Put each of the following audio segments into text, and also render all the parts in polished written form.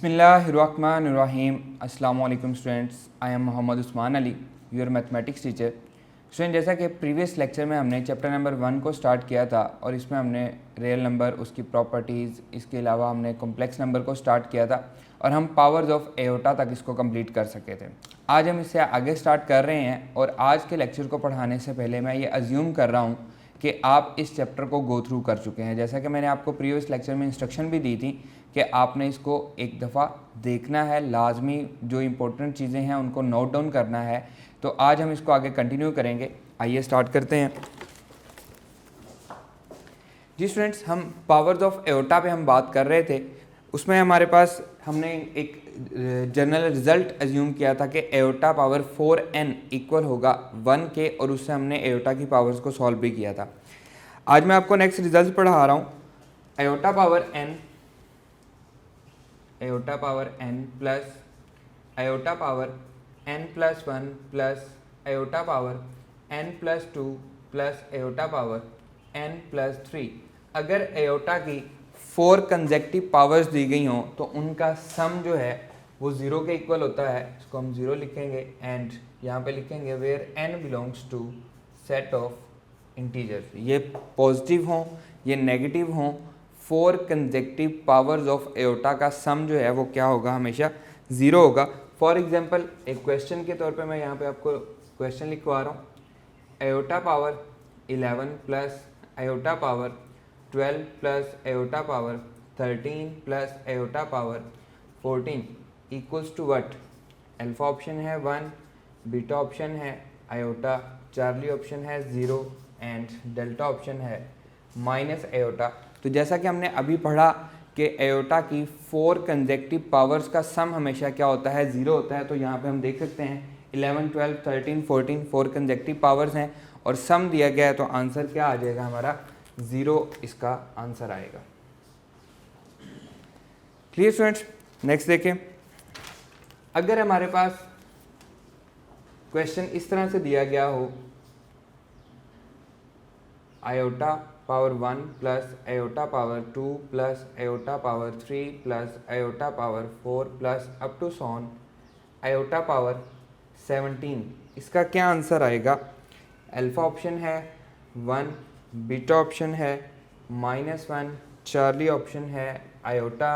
बिस्मिल्लाहिर्रहमानिर्रहीम। अस्सलाम वालेकुम students, I am Mohammad Usman Ali, your mathematics teacher. Student, जैसा कि प्रीवियस लेक्चर में हमने चैप्टर नंबर 1 को स्टार्ट किया था और इसमें हमने रियल नंबर, उसकी प्रॉपर्टीज़, इसके अलावा हमने कॉम्प्लेक्स नंबर को स्टार्ट किया था और हम पावर्स ऑफ एयोटा तक इसको कंप्लीट कर सके थे। आज हम इससे आगे स्टार्ट कर रहे हैं और आज के लेक्चर को पढ़ाने से पहले मैं ये अज्यूम कर रहा हूँ कि आप इस चैप्टर को गो थ्रू कर चुके हैं। जैसा कि मैंने आपको प्रीवियस लेक्चर में इंस्ट्रक्शन भी दी थी कि आपने इसको एक दफ़ा देखना है, लाजमी जो इम्पोर्टेंट चीज़ें हैं उनको नोट डाउन करना है। तो आज हम इसको आगे कंटिन्यू करेंगे। आइए स्टार्ट करते हैं। जी स्टूडेंट्स, हम पावर्स ऑफ एयोटा पे हम बात कर रहे थे। उसमें हमारे पास हमने एक जनरल रिजल्ट अज्यूम किया था कि एयोटा पावर 4n इक्वल होगा 1 के, और उससे हमने एयोटा की पावर्स को सॉल्व भी किया था। आज मैं आपको नेक्स्ट रिजल्ट पढ़ा रहा हूँ। Iota power n plus iota power n plus 1 plus iota power n plus 2 plus iota power n plus 3। अगर एयोटा की 4 कंसेक्टिव पावर्स दी गई हों तो उनका सम जो है वो 0 के इक्वल होता है। इसको हम 0 लिखेंगे एंड यहाँ पे लिखेंगे where n belongs to set of integers. ये पॉजिटिव हों, ये नेगेटिव हों, 4 कंसेक्टिव पावर्स ऑफ एयोटा का सम जो है वो क्या होगा, हमेशा 0 होगा। फॉर एग्जांपल एक क्वेश्चन के तौर पे मैं यहाँ पे आपको क्वेश्चन लिखवा रहा हूँ। Iota power 11 plus iota power 12 plus iota power 13 plus iota power 14 equals to what. Alpha option है 1, बीटा ऑप्शन है आयोटा, चार्ली ऑप्शन है 0 एंड डेल्टा ऑप्शन है माइनस एयोटा। तो जैसा कि हमने अभी पढ़ा कि एयोटा की 4 कंसेक्टिव पावर्स का सम हमेशा क्या होता है, 0 होता है। तो यहाँ पे हम देख सकते हैं 11, 12, 13, 14 4 कंसेक्टिव पावर्स हैं और सम दिया गया है, तो आंसर क्या आ जाएगा हमारा 0, इसका आंसर आएगा। क्लियर स्टूडेंट्स, नेक्स्ट देखें। अगर हमारे पास क्वेश्चन इस तरह से दिया गया हो, iota power 1 plus iota power 2 plus iota power 3 plus iota power 4 plus up to so on iota power 17, इसका क्या आंसर आएगा। अल्फा ऑप्शन है 1, बीटा ऑप्शन है -1, चार्ली ऑप्शन है आयोटा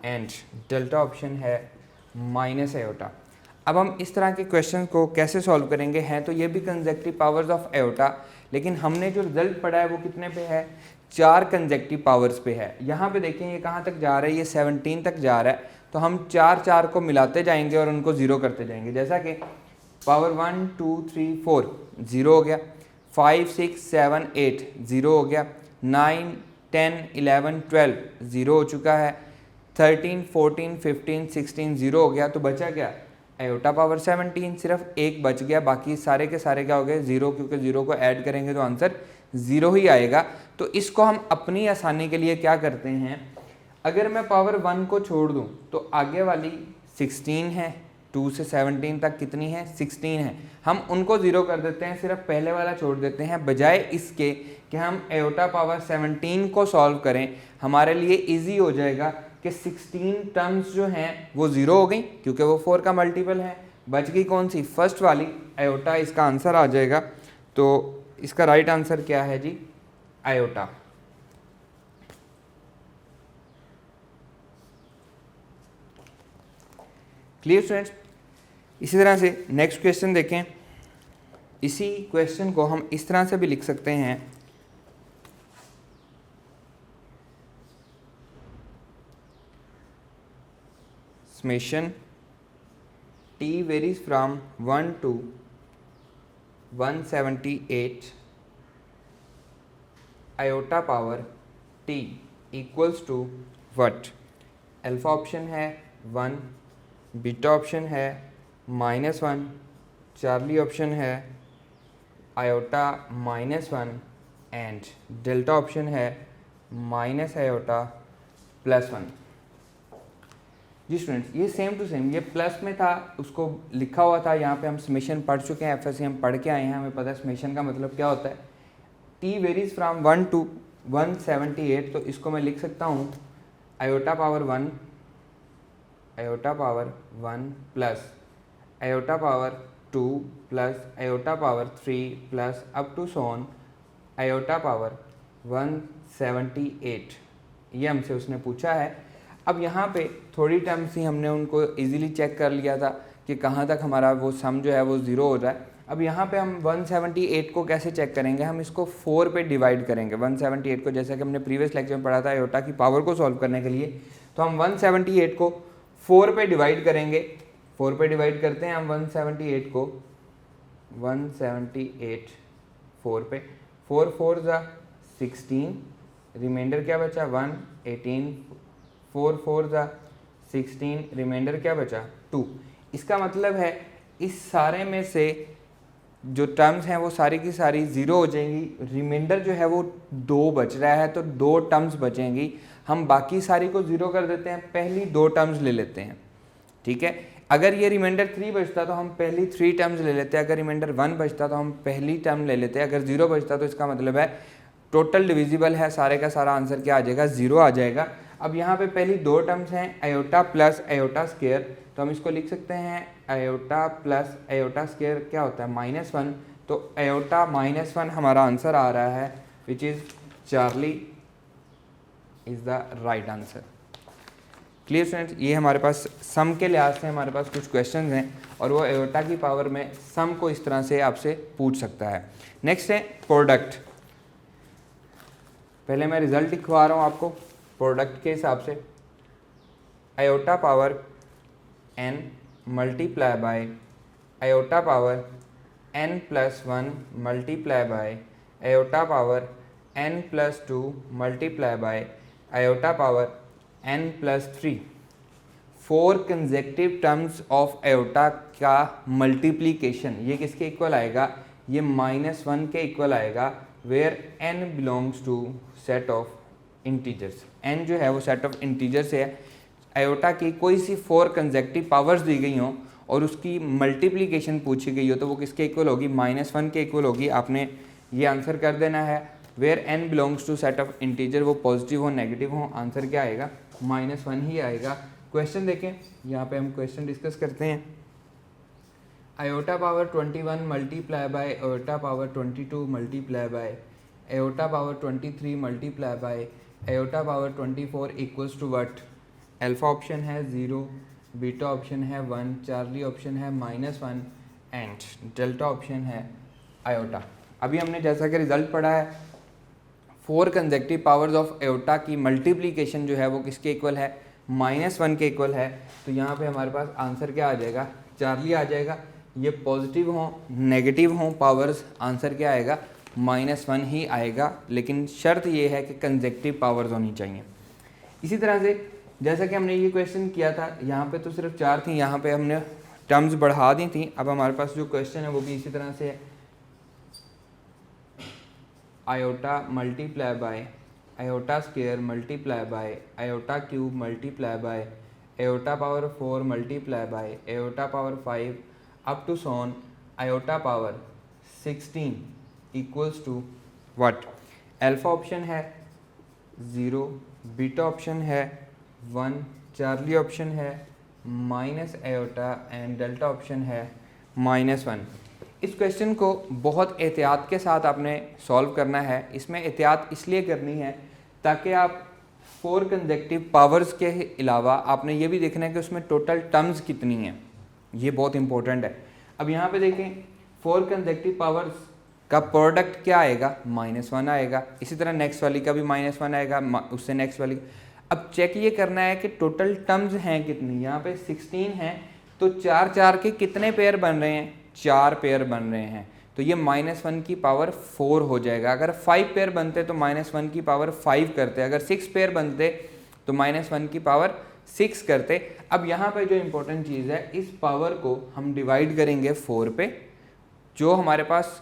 एंड डेल्टा ऑप्शन है माइनस एयोटा। अब हम इस तरह के क्वेश्चन को कैसे सॉल्व करेंगे, हैं तो ये भी कंसेक्टिव पावर्स ऑफ एयोटा, लेकिन हमने जो रिजल्ट पढ़ा है वो कितने पे है, 4 कंसेक्टिव पावर्स पे है। यहाँ पे देखें ये कहाँ तक जा रहा है, ये 17 तक जा रहा है। तो हम 4 को मिलाते जाएंगे और उनको 0 करते जाएंगे। जैसा कि पावर 1 2 3 4 0 हो गया, 5 6 7 8 0 हो गया, 9 10 11 12 0 हो चुका है, 13 14 15 16 0 हो गया। तो बचा क्या, एयोटा पावर 17, सिर्फ एक बच गया, बाकी सारे के सारे क्या हो गए 0, क्योंकि 0 को ऐड करेंगे तो आंसर 0 ही आएगा। तो इसको हम अपनी आसानी के लिए क्या करते हैं, अगर मैं पावर 1 को छोड़ दूं तो आगे वाली 16 है, 2 से 17 तक कितनी है 16 है, हम उनको 0 कर देते हैं, सिर्फ पहले वाला छोड़ देते हैं। बजाय इसके कि हम एयोटा पावर 17 को सॉल्व करें, हमारे लिए ईजी हो जाएगा कि 16 टर्म्स जो हैं वो 0 हो गई, क्योंकि वो 4 का मल्टीपल है। बच गई कौन सी, फर्स्ट वाली आयोटा, इसका आंसर आ जाएगा। तो इसका राइट आंसर क्या है जी, आयोटा। क्लियर स्टूडेंट्स, इसी तरह से नेक्स्ट क्वेश्चन देखें। इसी क्वेश्चन को हम इस तरह से भी लिख सकते हैं, summation t varies from 1 to 178 iota power t equals to what। Alpha option है 1, बीटा ऑप्शन है -1, चार्ली ऑप्शन है आयोटा -1 एंड डेल्टा ऑप्शन है माइनस आयोटा +1। जी स्टूडेंट्स, ये सेम टू सेम, ये प्लस में था उसको लिखा हुआ था, यहाँ पे हम समेशन पढ़ चुके हैं, एफएससी हम पढ़ के आए हैं, हमें पता है समेशन का मतलब क्या होता है। टी वेरीज फ्राम 1 to 178, तो इसको मैं लिख सकता हूँ iota power 1 iota power 1 plus iota power 2 plus iota power 3 plus up to so on iota power 178, ये हमसे उसने पूछा है। अब यहाँ पे थोड़ी टर्म्स ही हमने उनको इजीली चेक कर लिया था कि कहाँ तक हमारा वो सम जो है वो ज़ीरो हो रहा है। अब यहाँ पे हम 178 को कैसे चेक करेंगे, हम इसको 4 पे डिवाइड करेंगे। 178 को जैसा कि हमने प्रीवियस लेक्चर में पढ़ा था आयोटा की पावर को सॉल्व करने के लिए, तो हम 178 को 4 पे डिवाइड करेंगे। 4 पे डिवाइड करते हैं हम 178 को, 178 4 पे, 4 4 ज़ा 16, रिमाइंडर क्या बचा 1, 18, 4 4 ज़ा 16, रिमाइंडर क्या बचा 2। इसका मतलब है इस सारे में से जो टर्म्स हैं वो सारी की सारी ज़ीरो हो जाएंगी, रिमाइंडर जो है वो 2 बच रहा है, तो 2 टर्म्स बचेंगी। हम बाकी सारी को ज़ीरो कर देते हैं, पहली 2 टर्म्स ले लेते हैं, ठीक है। अगर ये रिमाइंडर 3 बचता तो हम पहली 3 टर्म्स ले लेते हैं, अगर रिमाइंडर 1 बचता तो हम पहली टर्म ले लेते हैं, अगर 0 बचता तो इसका मतलब है टोटल डिविजिबल है, सारे का सारा आंसर क्या आ जाएगा 0 आ जाएगा। अब यहाँ पे पहली 2 टर्म्स हैं आयोटा प्लस आयोटा स्क्वायर, तो हम इसको लिख सकते हैं आयोटा प्लस आयोटा स्क्वायर क्या होता है -1, तो आयोटा -1 हमारा आंसर आ रहा है, which is Charlie is the right answer. Clear students, ये हमारे पास सम के लिहाज से हमारे पास कुछ क्वेश्चंस हैं और वो आयोटा की पावर में सम को इस तरह से आपसे पूछ सकता है। नेक्स्ट है प्रोडक्ट। पहले मैं रिजल्ट लिखवा रहा हूँ आपको प्रोडक्ट के हिसाब से। Iota power n multiply by iota power n plus 1 multiply by iota power n plus 2 multiply by iota power n plus 3। 4 consecutive terms of iota का मल्टीप्लीकेशन ये किसके इक्वल आएगा, ये -1 के इक्वल आएगा, where n belongs to set of integers. n जो है वो सेट ऑफ इंटीजर्स है। आयोटा की कोई सी 4 कंसेक्टिव पावर्स दी गई हों और उसकी मल्टीप्लीकेशन पूछी गई हो तो वो किसके इक्वल होगी, -1 के इक्वल होगी। आपने ये आंसर कर देना है, where n belongs to set of integer, वो पॉजिटिव हो नेगेटिव हो, आंसर क्या आएगा -1 ही आएगा। क्वेश्चन देखें, यहाँ पे हम क्वेश्चन डिस्कस करते हैं। Iota power 21 multiply by iota power 22 multiply by iota power 23 multiply by iota power 24 equals to what. Alpha option है 0, बीटा ऑप्शन है 1, चार्ली ऑप्शन है -1 एंड डेल्टा ऑप्शन है आयोटा। अभी हमने जैसा कि रिजल्ट पढ़ा है 4 कंसेक्टिव पावर्स ऑफ आयोटा की मल्टीप्लीकेशन जो है वो किसके इक्वल है, -1 के इक्वल है। तो यहाँ पे हमारे पास आंसर क्या आ जाएगा, चार्ली आ जाएगा। ये पॉजिटिव हों नेगेटिव हों पावर्स, आंसर क्या आएगा -1 ही आएगा, लेकिन शर्त ये है कि कंसेक्टिव पावर्स होनी चाहिए। इसी तरह से जैसा कि हमने ये क्वेश्चन किया था, यहाँ पे तो सिर्फ 4 थी, यहाँ पे हमने टर्म्स बढ़ा दी थी। अब हमारे पास जो क्वेश्चन है वो भी इसी तरह से है। Iota multiply by iota square multiply by iota cube multiply by iota power 4 multiply by iota power 5 up to so on iota power 16 equals to what. Alpha option है 0, बीटा ऑप्शन है 1, चार्ली ऑप्शन है minus iota and delta option है -1। इस question को बहुत एहतियात के साथ आपने सॉल्व करना है। इसमें एहतियात इसलिए करनी है ताकि आप 4 कंसेक्टिव पावर्स के अलावा आपने ये भी देखना है कि उसमें टोटल टर्म्स कितनी हैं, ये बहुत इंपॉर्टेंट है। अब यहाँ पे देखें 4 कंसेक्टिव पावर्स का प्रोडक्ट क्या आएगा, -1 आएगा। इसी तरह नेक्स्ट वाली का भी -1 आएगा, उससे नेक्स्ट वाली। अब चेक ये करना है कि टोटल टर्म्स हैं कितनी। यहाँ पे 16 हैं तो 4 4 के कितने पेयर बन रहे हैं, 4 पेयर बन रहे हैं, तो ये -1 की पावर 4 हो जाएगा। अगर 5 पेयर बनते तो -1 की पावर 5 करते, अगर 6 पेयर बनते तो -1 की पावर 6 करते। अब यहाँ पे जो इम्पोर्टेंट चीज़ है, इस पावर को हम डिवाइड करेंगे 4 पे, जो हमारे पास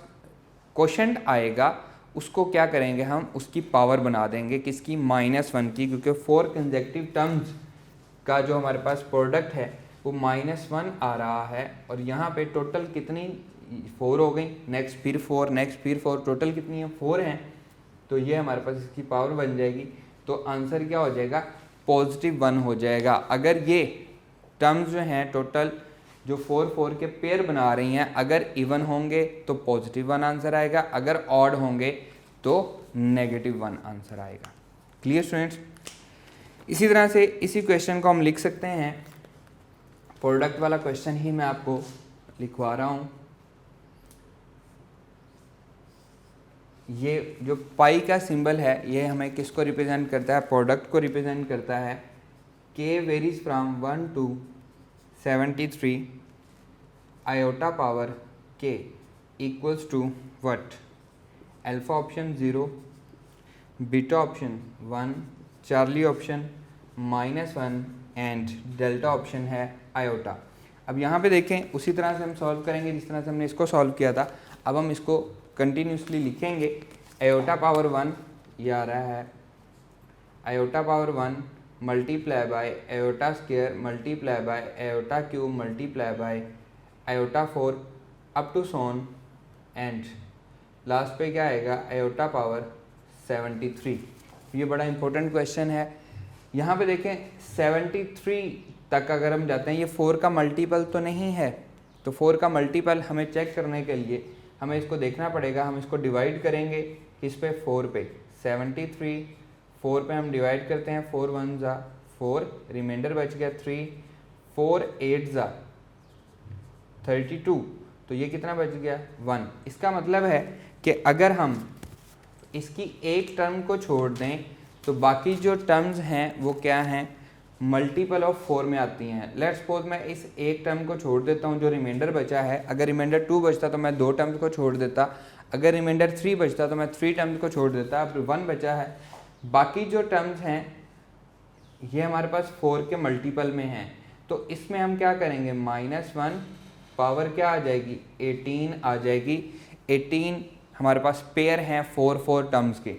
क्वोशंट आएगा उसको क्या करेंगे हम, उसकी पावर बना देंगे किसकी, -1 की, क्योंकि 4 कंसेक्टिव टर्म्स का जो हमारे पास प्रोडक्ट है वो -1 आ रहा है। और यहाँ पे टोटल कितनी 4 हो गई, नेक्स्ट फिर 4, नेक्स्ट फिर 4, टोटल कितनी है 4 हैं, तो ये हमारे पास इसकी पावर बन जाएगी। तो आंसर क्या हो जाएगा, +1 हो जाएगा। अगर ये टर्म्स जो हैं टोटल जो 4 के पेयर बना रही हैं, अगर इवन होंगे तो +1 आंसर आएगा, अगर ऑड होंगे तो -1 आंसर आएगा। Clear students? इसी तरह से इसी क्वेश्चन को हम लिख सकते हैं, प्रोडक्ट वाला क्वेश्चन ही मैं आपको लिखवा रहा हूँ। ये जो पाई का सिंबल है ये हमें किसको रिप्रेजेंट करता है? प्रोडक्ट को रिप्रेजेंट करता है। k varies from 1 to 73 iota power k equals to what? Alpha option 0, beta option 1, charlie option -1 and delta option है आयोटा। अब यहाँ पे देखें उसी तरह से हम सॉल्व करेंगे जिस तरह से हमने इसको सॉल्व किया था। अब हम इसको कंटिन्यूसली लिखेंगे। आयोटा पावर 1 ये आ रहा है, iota power 1 multiply by iota square multiply by iota cube multiply by iota 4 up to so on and last पे क्या आएगा? Iota power 73। ये बड़ा इंपॉर्टेंट क्वेश्चन है। यहाँ पे देखें 73 तक अगर हम जाते हैं, ये 4 का मल्टीपल तो नहीं है, तो 4 का मल्टीपल हमें चेक करने के लिए हमें इसको देखना पड़ेगा। हम इसको डिवाइड करेंगे किस पे? 4 पे। 73 4 पे हम डिवाइड करते हैं, 4 1 ज़ा 4, रिमाइंडर बच गया 3, 4 8 ज़ा 32, तो ये कितना बच गया? 1। इसका मतलब है कि अगर हम इसकी एक टर्म को छोड़ दें तो बाकी जो टर्म्स हैं वो क्या हैं? मल्टीपल ऑफ 4 में आती हैं। लेट्स सपोज मैं इस एक टर्म को छोड़ देता हूँ, जो रिमाइंडर बचा है, अगर रिमाइंडर 2 बचता तो मैं 2 टर्म्स को छोड़ देता, अगर रिमाइंडर 3 बचता तो मैं 3 टर्म्स को छोड़ देता। अब 1 बचा है, बाकी जो टर्म्स हैं ये हमारे पास 4 के मल्टीपल में हैं, तो इसमें हम क्या करेंगे? -1 पावर क्या आ जाएगी? 18 आ जाएगी। 18 हमारे पास पेयर हैं 4 टर्म्स के,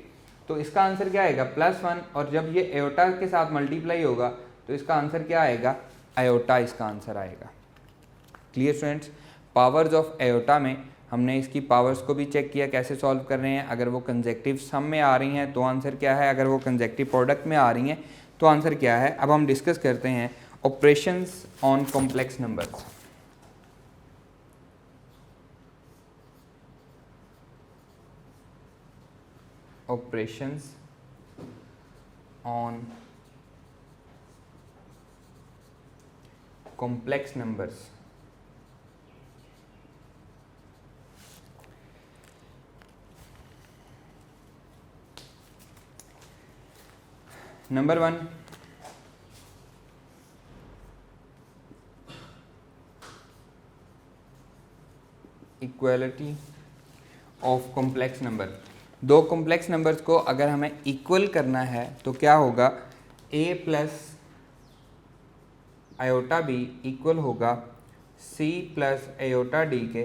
तो इसका आंसर क्या आएगा? +1। और जब ये आयोटा के साथ मल्टीप्लाई होगा तो इसका आंसर क्या आएगा? आयोटा इसका आंसर आएगा। Clear students? Powers of iota में हमने इसकी पावर्स को भी चेक किया कैसे सॉल्व कर रहे हैं। अगर वो कंसेक्टिव सम में आ रही हैं तो आंसर क्या है, अगर वो कंसेक्टिव प्रोडक्ट में आ रही हैं तो आंसर क्या है। अब हम डिस्कस करते हैं operations on complex numbers. operations on complex numbers। Number 1, equality of complex number. दो कॉम्प्लेक्स नंबर्स को अगर हमें इक्वल करना है तो क्या होगा? a plus iota b equal होगा c प्लस आयोटा डी के,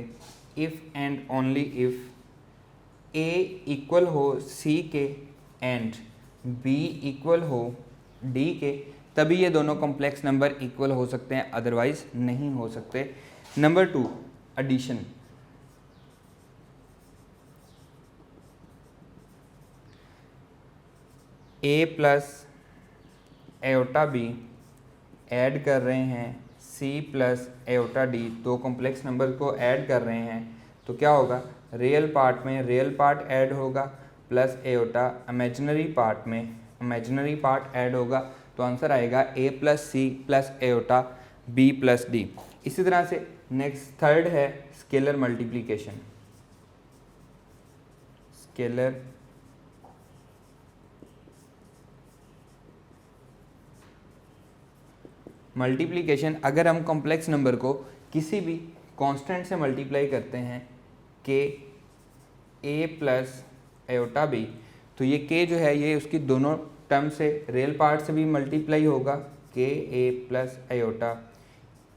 if and only if a equal हो c के एंड b इक्वल हो d के, तभी ये दोनों कॉम्प्लेक्स नंबर इक्वल हो सकते हैं, अदरवाइज नहीं हो सकते। Number 2, addition. a plus iota b add कर रहे हैं c प्लस आयोटा डी, दो कॉम्प्लेक्स नंबर को ऐड कर रहे हैं, तो क्या होगा? रियल पार्ट में रियल पार्ट ऐड होगा प्लस आयोटा, इमेजिनरी पार्ट में इमेजिनरी पार्ट ऐड होगा, तो आंसर आएगा a plus c plus iota b plus d. इसी तरह से नेक्स्ट थर्ड है स्केलर मल्टीप्लिकेशन। स्केलर मल्टीप्लिकेशन, अगर हम कॉम्प्लेक्स नंबर को किसी भी कांस्टेंट से मल्टीप्लाई करते हैं के a प्लस आयोटा बी, तो ये k जो है ये उसकी दोनों टर्म से रियल पार्ट से भी मल्टीप्लाई होगा के a प्लस आयोटा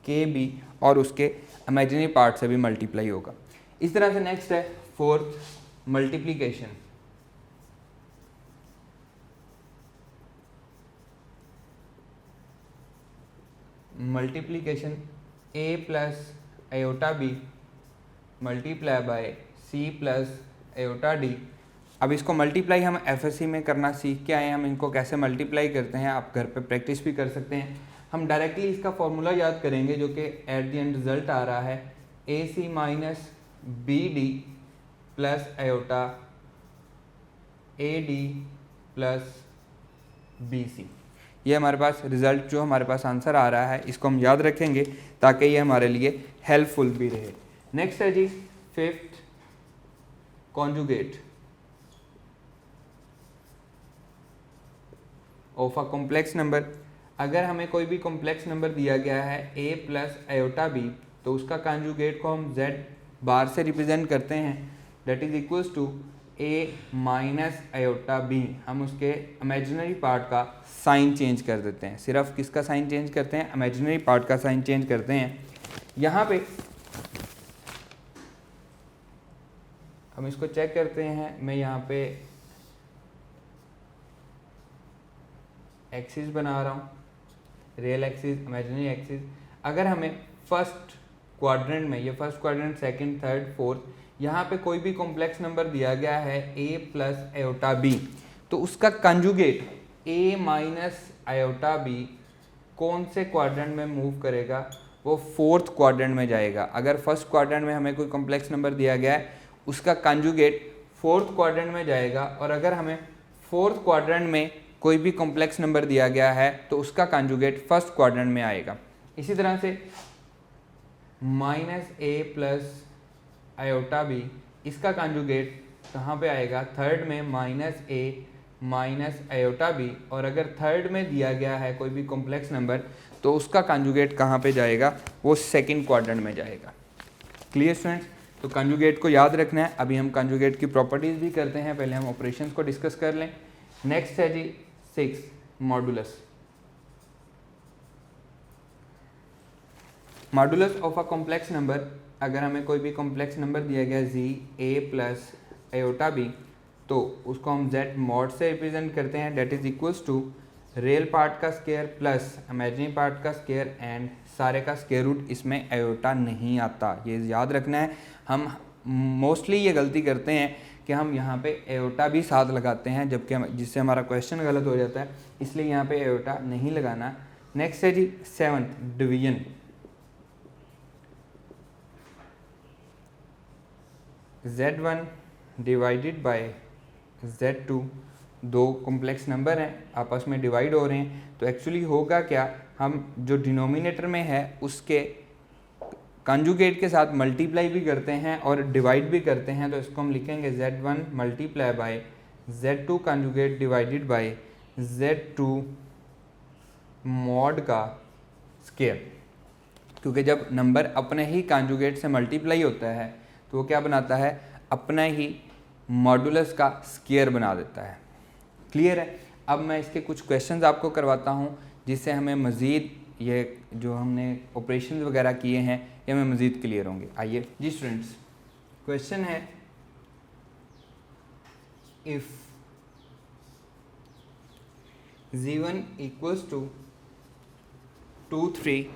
के बी, और उसके इमेजिनरी पार्ट से भी मल्टीप्लाई होगा। इस तरह से नेक्स्ट है fourth multiplication. Multiplication a plus iota b multiply by c plus iota d. अब इसको मल्टीप्लाई हम एफएससी में करना सीख के आए हैं, हम इनको कैसे मल्टीप्लाई करते हैं आप घर पे प्रैक्टिस भी कर सकते हैं। हम डायरेक्टली इसका फॉर्मूला याद करेंगे जो कि एट द एंड रिजल्ट आ रहा है A C minus B D plus iota A D plus B C. ये हमारे पास रिजल्ट जो हमारे पास आंसर आ रहा है इसको हम याद रखेंगे ताकि ये हमारे लिए हेल्पफुल भी रहे। नेक्स्ट है जी fifth conjugate of a complex number. अगर हमें कोई भी कॉम्प्लेक्स नंबर दिया गया है a प्लस आयोटा b, तो उसका कॉन्जुगेट को हम z बार से रिप्रेजेंट करते हैं, that is equals to a minus iota b। हम उसके इमेजिनरी पार्ट का साइन चेंज कर देते हैं। सिर्फ किसका साइन चेंज करते हैं? इमेजिनरी पार्ट का साइन चेंज करते हैं। यहाँ पे हम इसको चेक करते हैं। मैं यहाँ पे एक्सिस बना रहा हूँ, रियल एक्सिस, इमेजिनरी एक्सिस। अगर हमें फर्स्ट क्वाड्रेंट में, ये first quadrant, second, third, fourth, यहाँ पे कोई भी कॉम्प्लेक्स नंबर दिया गया है a प्लस आयोटा b, तो उसका conjugate a minus iota b कौन से क्वाड्रेंट में मूव करेगा? वो फोर्थ क्वाड्रेंट में जाएगा। अगर फर्स्ट क्वाड्रेंट में हमें कोई कॉम्प्लेक्स नंबर दिया गया है उसका कंजुगेट फोर्थ क्वाड्रेंट में जाएगा, और अगर हमें फोर्थ क्वाड्रेंट में कोई भी कॉम्प्लेक्स नंबर दिया गया है तो उसका कंजुगेट फर्स्ट क्वाड्रेंट में आएगा। इसी तरह से minus a plus iota b, इसका कंजुगेट कहाँ पे आएगा? थर्ड में, minus a minus iota b। और अगर थर्ड में दिया गया है कोई भी कॉम्प्लेक्स नंबर तो उसका कंजुगेट कहाँ पे जाएगा? वो सेकंड क्वाड्रेंट में जाएगा। Clear students? तो कंजुगेट को याद रखना है। अभी हम कंजुगेट की प्रॉपर्टीज़ भी करते हैं, पहले हम ऑपरेशंस को डिस्कस कर लें। नेक्स्ट है जी 6 modulus. Modulus of a complex number. अगर हमें कोई भी कॉम्प्लेक्स नंबर दिया गया z a plus iota b, तो उसको हम z मॉड से रिप्रेजेंट करते हैं, that is equals to real part का स्क्वायर प्लस इमेजिनरी पार्ट का स्क्वायर एंड सारे का स्क्वायर रूट। इसमें आयोटा नहीं आता, ये याद रखना है। हम मोस्टली ये गलती करते हैं कि हम यहाँ पे आयोटा भी साथ लगाते हैं, जबकि जिससे हमारा क्वेश्चन गलत हो जाता है, इसलिए यहाँ पे आयोटा नहीं लगाना। नेक्स्ट है जी 7th division. z1 divided by z2, दो कॉम्प्लेक्स नंबर हैं, आपस में डिवाइड हो रहे हैं, तो एक्चुअली होगा क्या? हम जो डिनोमिनेटर में है उसके कंजुगेट के साथ मल्टीप्लाई भी करते हैं और डिवाइड भी करते हैं, तो इसको हम लिखेंगे z1 multiply by z2 conjugate divided by z2 mod का स्क्वायर। क्योंकि जब नंबर अपने ही कंजुगेट से मल्टीप्लाई होता है तो वो क्या बनाता है? अपना ही मॉडुलस का स्क्वायर बना देता है। क्लियर है? अब मैं इसके कुछ क्वेश्चंस आपको करवाता हूँ जिससे हमें मज़ीद ये जो हमने ऑपरेशन वगैरह किए हैं ये हमें मज़ीद क्लियर होंगे। आइए जी स्टूडेंट्स, क्वेश्चन है if z1 equals to 2 3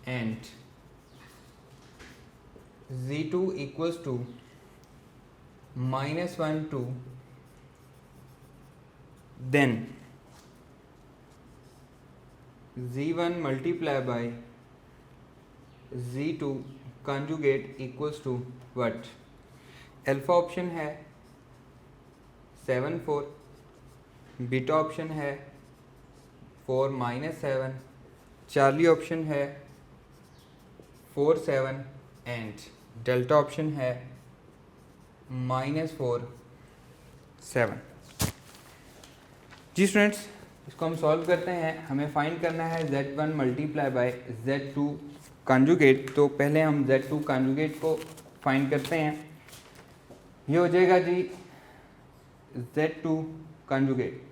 and z2 equals to -1 2, then z1 multiply by z2 conjugate equals to what? Alpha option है 7 4, बीटा ऑप्शन है 4 -7, चार्ली ऑप्शन है 4 7 एंड डेल्टा ऑप्शन है -4 7। जी स्टूडेंट्स, इसको हम सॉल्व करते हैं। हमें फाइंड करना है z1 multiply by z2 conjugate. तो पहले हम z2 कंजुगेट को फाइंड करते हैं। ये हो जाएगा जी z2 कंजुगेट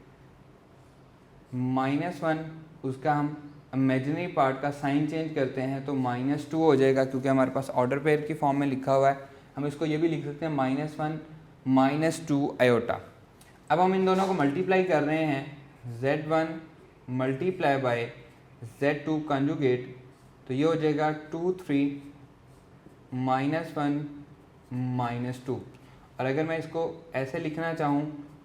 -1, उसका हम इमेजिनरी पार्ट का साइन चेंज करते हैं तो -2 हो जाएगा, क्योंकि हमारे पास ऑर्डर पेयर की फॉर्म में लिखा हुआ है। हम इसको ये भी लिख सकते हैं -1 -2 आयोटा। अब हम इन दोनों को मल्टीप्लाई कर रहे हैं, z1 multiply by z2 conjugate, तो ये हो जाएगा 2 3 -1 -2। और अगर मैं इसको ऐसे लिखना चाहूँ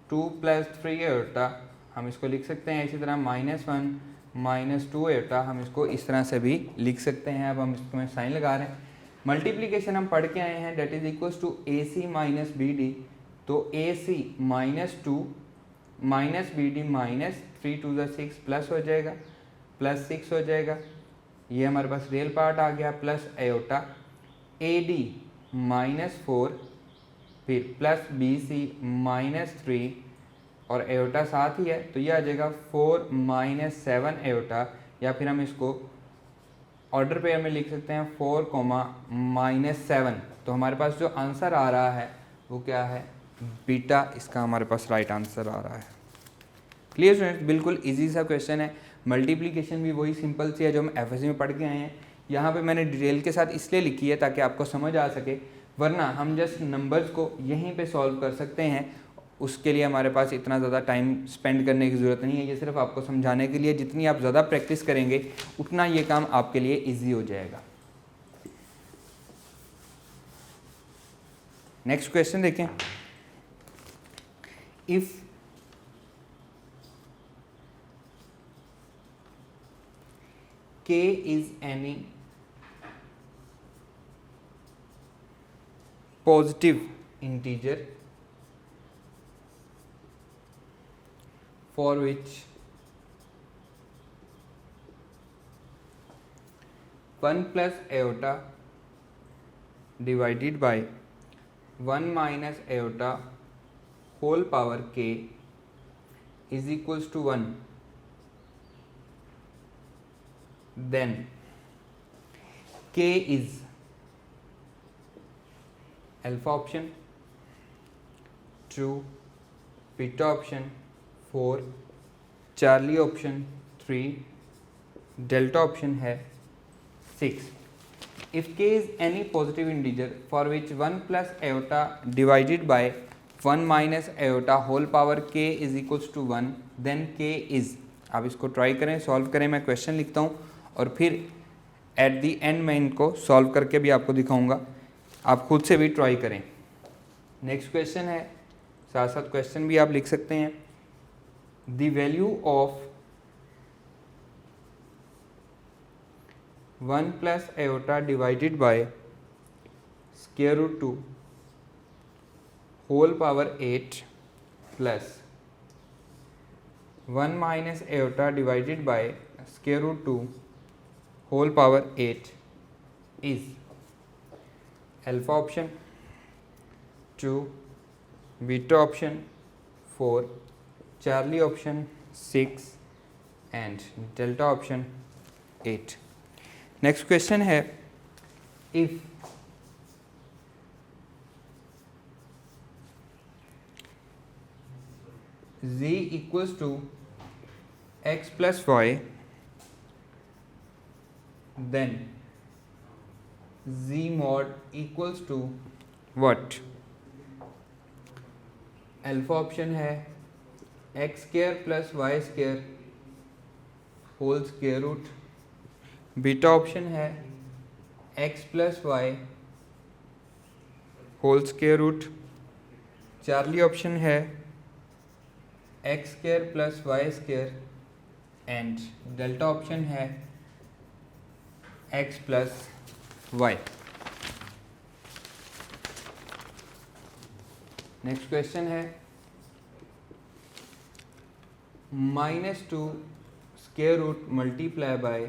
2 + 3 आयोटा, हम इसको लिख सकते हैं इसी तरह -1 -2 एटा, हम इसको इस तरह से भी लिख सकते हैं। अब हम इसमें साइन लगा रहे हैं। मल्टीप्लिकेशन हम पढ़ के आए हैं, that is equals to AC minus BD, तो AC -2 माइनस BD -3 2 6 प्लस हो जाएगा, +6 हो जाएगा। ये हमारे पास रियल पार्ट आ गया, प्लस एयोटा AD -4, फिर प्लस BC -3 और एयोटा साथ ही है, तो ये आ जाएगा 4 -7 एयोटा, या फिर हम इसको ऑर्डर पेयर में लिख सकते हैं 4, -7। तो हमारे पास जो आंसर आ रहा है वो क्या है, बीटा, इसका हमारे पास राइट आंसर आ रहा है। क्लियर स्टूडेंट्स, बिल्कुल इजी सा क्वेश्चन है। मल्टीप्लिकेशन भी वही सिंपल सी है जो हम एफएससी में पढ़ के आए हैं। यहाँ पे मैंने डिटेल के साथ इसलिए लिखी है ताकि आपको समझ आ सके, वरना हम जस्ट नंबर्स को यहीं पे सॉल्व कर सकते हैं, उसके लिए हमारे पास इतना ज़्यादा टाइम स्पेंड करने की ज़रूरत नहीं है। ये सिर्फ आपको समझाने के लिए, जितनी आप ज़्यादा प्रैक्टिस करेंगे उतना ये काम आपके लिए ईजी हो जाएगा। नेक्स्ट क्वेश्चन देखें। If k is any positive integer for which 1 plus iota divided by 1 minus iota whole power k is equals to 1, then k is alpha option 2, beta option 4, charlie option 3, delta option है 6। if k is any positive integer for which 1 plus iota divided by 1 minus iota whole power k is equals to 1, then k is, आप इसको try करें, solve करें। मैं question लिखता हूँ और फिर एट दी एंड मैं इनको सॉल्व करके भी आपको दिखाऊंगा, आप खुद से भी ट्राई करें। नेक्स्ट क्वेश्चन है, साथ साथ क्वेश्चन भी आप लिख सकते हैं। The value of 1 plus iota divided by square root 2 whole power 8 plus 1 minus iota divided by square root 2 whole power 8 is alpha option 2, beta option 4, charlie option 6 and delta option 8। Next question है, if z equals to x plus y, then z mod equals to what? Alpha option है x square plus y square whole square root, beta option है x plus y whole square root, Charlie option है x square plus y square and delta option है x plus y. Next question है, -2 square root multiply by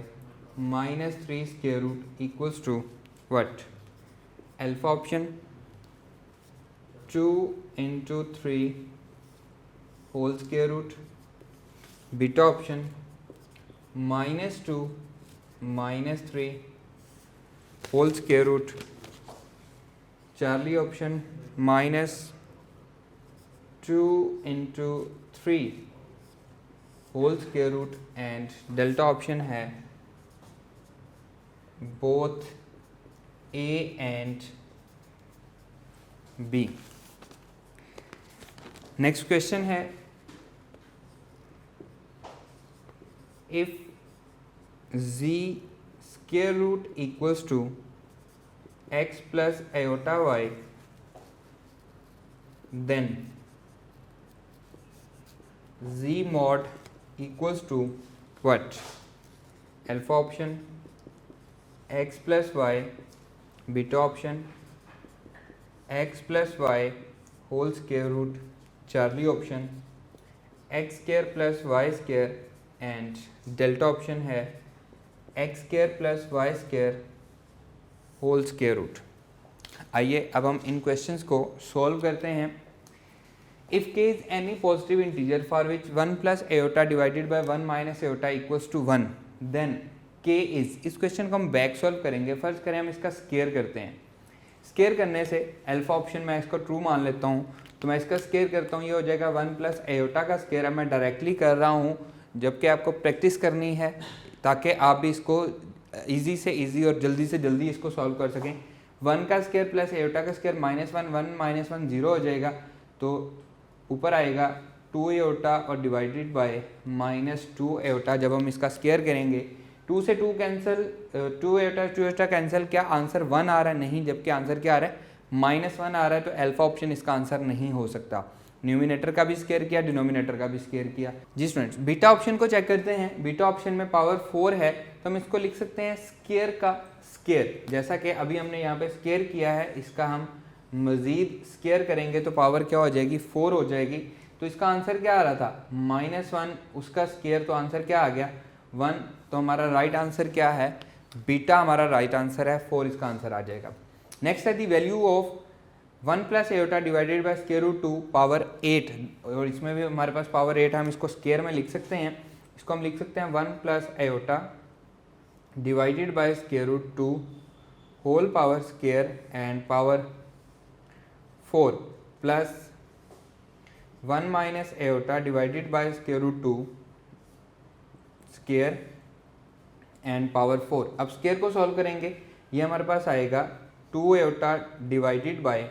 -3 square root equals to what? Alpha option 2 into 3 whole square root, beta option -2 -3 whole square root, Charlie option -2 into 3 whole square root and delta option है both A and B। Next question है, if z square root equals to x plus iota y, then z mod equals to what? Alpha option x plus y, beta option x plus y whole square root, Charlie option x square plus y square and delta option है x square plus y square whole square root. आइए अब हम इन questions को solve करते हैं। If k is any positive integer for which 1 plus iota divided by 1 minus iota equals to 1 then k is, इस question को हम बैक सॉल्व करेंगे। फर्ज करें हम इसका स्क्वायर करते हैं। स्क्वायर करने से अल्फा ऑप्शन मैं इसको ट्रू मान लेता हूँ, तो मैं इसका स्क्वायर करता हूँ, ये हो जाएगा 1 प्लस एयोटा का स्क्वायर। अब मैं डायरेक्टली कर रहा हूँ, जबकि आपको प्रैक्टिस करनी है ताकि आप भी इसको इजी से इजी और जल्दी से जल्दी इसको सॉल्व कर सकें। 1 का स्क्वायर प्लस एयोटा का स्क्वायर -1, 1 माइनस 1 0 हो जाएगा, तो ऊपर आएगा 2 एयोटा और डिवाइडेड बाय -2 एयोटा। जब हम इसका स्क्वायर करेंगे 2 से 2 कैंसिल, 2 एयोटा कैंसिल, क्या आंसर 1 आ रहा है? नहीं, जबकि आंसर क्या आ रहा है? -1 आ रहा है, तो अल्फा ऑप्शन इसका आंसर नहीं हो सकता। न्यूमिनेटर का भी स्क्वायर किया, डिनोमिनेटर का भी स्क्वायर किया। जी स्टूडेंट्स, बीटा ऑप्शन को चेक करते हैं। बीटा ऑप्शन में पावर 4 है, तो हम इसको लिख सकते हैं स्क्वायर का स्क्वायर। जैसा कि अभी हमने यहाँ पे स्क्वायर किया है, इसका हम मजीद स्क्वायर करेंगे तो पावर क्या हो जाएगी? 4 हो जाएगी। तो इसका आंसर क्या आ रहा था? -1, उसका स्क्वायर, तो आंसर क्या आ गया? 1। तो हमारा राइट आंसर क्या है? बीटा हमारा राइट आंसर है, 4 इसका आंसर आ जाएगा। नेक्स्ट है the value of 1 plus iota divided by square root 2 power 8, और इसमें भी हमारे पास पावर 8 है, हम इसको स्क्वायर में लिख सकते हैं। इसको हम लिख सकते हैं 1 plus iota divided by square root 2 whole power square and power 4 plus 1 minus iota divided by square root 2 square and power 4। अब स्क्वायर को सॉल्व करेंगे, ये हमारे पास आएगा 2 एयोटा डिवाइडेड बाय,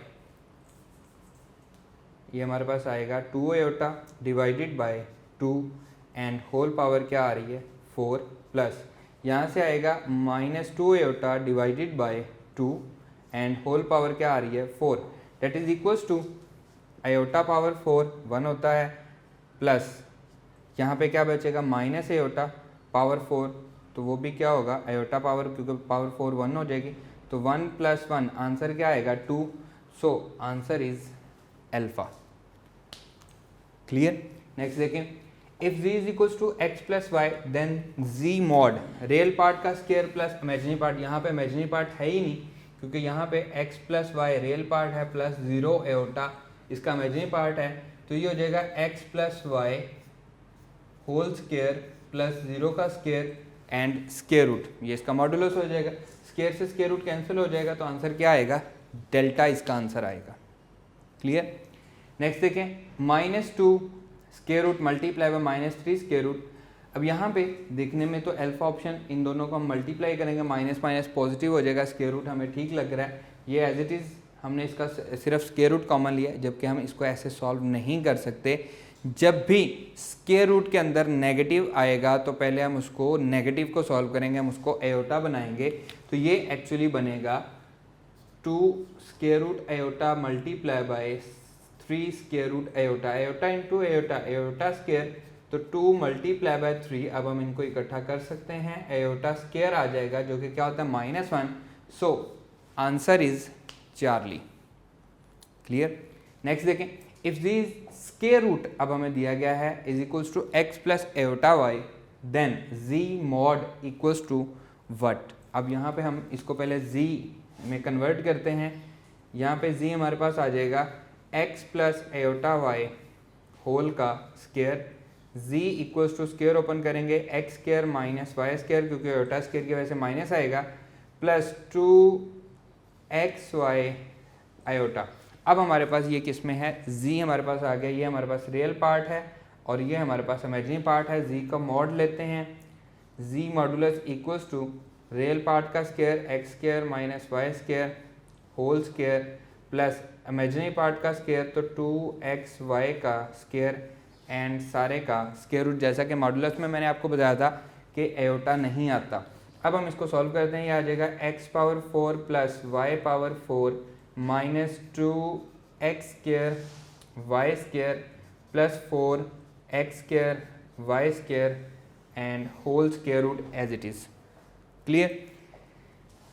ये हमारे पास आएगा 2 iota divided by 2 and whole power क्या आ रही है? 4 प्लस यहाँ से आएगा -2 iota divided by 2 and whole power क्या आ रही है? 4। That is equals to iota power 4 1 होता है, प्लस यहाँ पे क्या बचेगा? माइनस एयोटा पावर 4, तो वो भी क्या होगा? एयोटा पावर, क्योंकि पावर 4 1 हो जाएगी, तो 1 प्लस 1 आंसर क्या आएगा? 2। So answer is alpha. Clear? Next देखें, if z is equals to x plus y then z mod real part का स्क्वायर प्लस इमेजिनरी पार्ट। यहाँ पे इमेजिनरी पार्ट है ही नहीं, क्योंकि यहाँ पे x plus y real part है प्लस 0 एयोटा इसका इमेजिनरी पार्ट है, तो ये हो जाएगा x plus y whole square plus 0 का स्क्वायर एंड स्क्वायर रूट, ये इसका मॉडुलस हो जाएगा। स्क्वायर से स्क्वायर रूट कैंसिल हो जाएगा, तो आंसर क्या आएगा? डेल्टा इसका आंसर आएगा। क्लियर? नेक्स्ट देखें, -2 square root multiply by -3 square root. अब यहाँ पे देखने में तो अल्फा ऑप्शन, इन दोनों को हम मल्टीप्लाई करेंगे, माइनस माइनस पॉजिटिव हो जाएगा, स्क्वायर रूट हमें ठीक लग रहा है। ये एज इट इज़ हमने इसका सिर्फ स्क्वायर रूट कॉमन लिया, जबकि हम इसको ऐसे सॉल्व नहीं कर सकते। जब भी स्क्वायर रूट के अंदर नेगेटिव आएगा तो पहले हम उसको नेगेटिव को सॉल्व करेंगे, हम उसको एयोटा बनाएंगे, तो ये एक्चुअली बनेगा 2 square root iota multiply by 3 square root iota, iota into iota, iota square, तो 2 मल्टीप्लाई बाय 3। अब हम इनको इकट्ठा कर सकते हैं, एयोटा स्क्वायर आ जाएगा, जो कि क्या होता है? -1। So answer is charlie. Clear? Next देखें, इफ दिस स्क्वायर रूट अब हमें दिया गया है is equals to x plus iota y then z mod equals to what. अब यहाँ पे हम इसको पहले z में कन्वर्ट करते हैं। यहाँ पे z हमारे पास आ जाएगा x plus iota y whole का square, z equals to square open करेंगे x square minus y square, क्योंकि एयोटा स्क्वायर की वजह से माइनस आएगा, प्लस 2xy आयोटा। अब हमारे पास ये किस में है? z हमारे पास आ गया, ये हमारे पास रियल पार्ट है और ये हमारे पास इमेजिनरी पार्ट है। z का मॉड लेते हैं, z modulus equals to real part का square x square minus y square whole square plus imaginary part का स्क्वायर, तो 2xy का स्क्वायर एंड सारे का स्क्वायर रूट। जैसा कि मॉडुलस में मैंने आपको बताया था कि एयोटा नहीं आता। अब हम इसको सॉल्व करते हैं, ये आ जाएगा x power 4 plus y power 4 minus 2x square y square plus 4x square y square and whole square root as it is. Clear?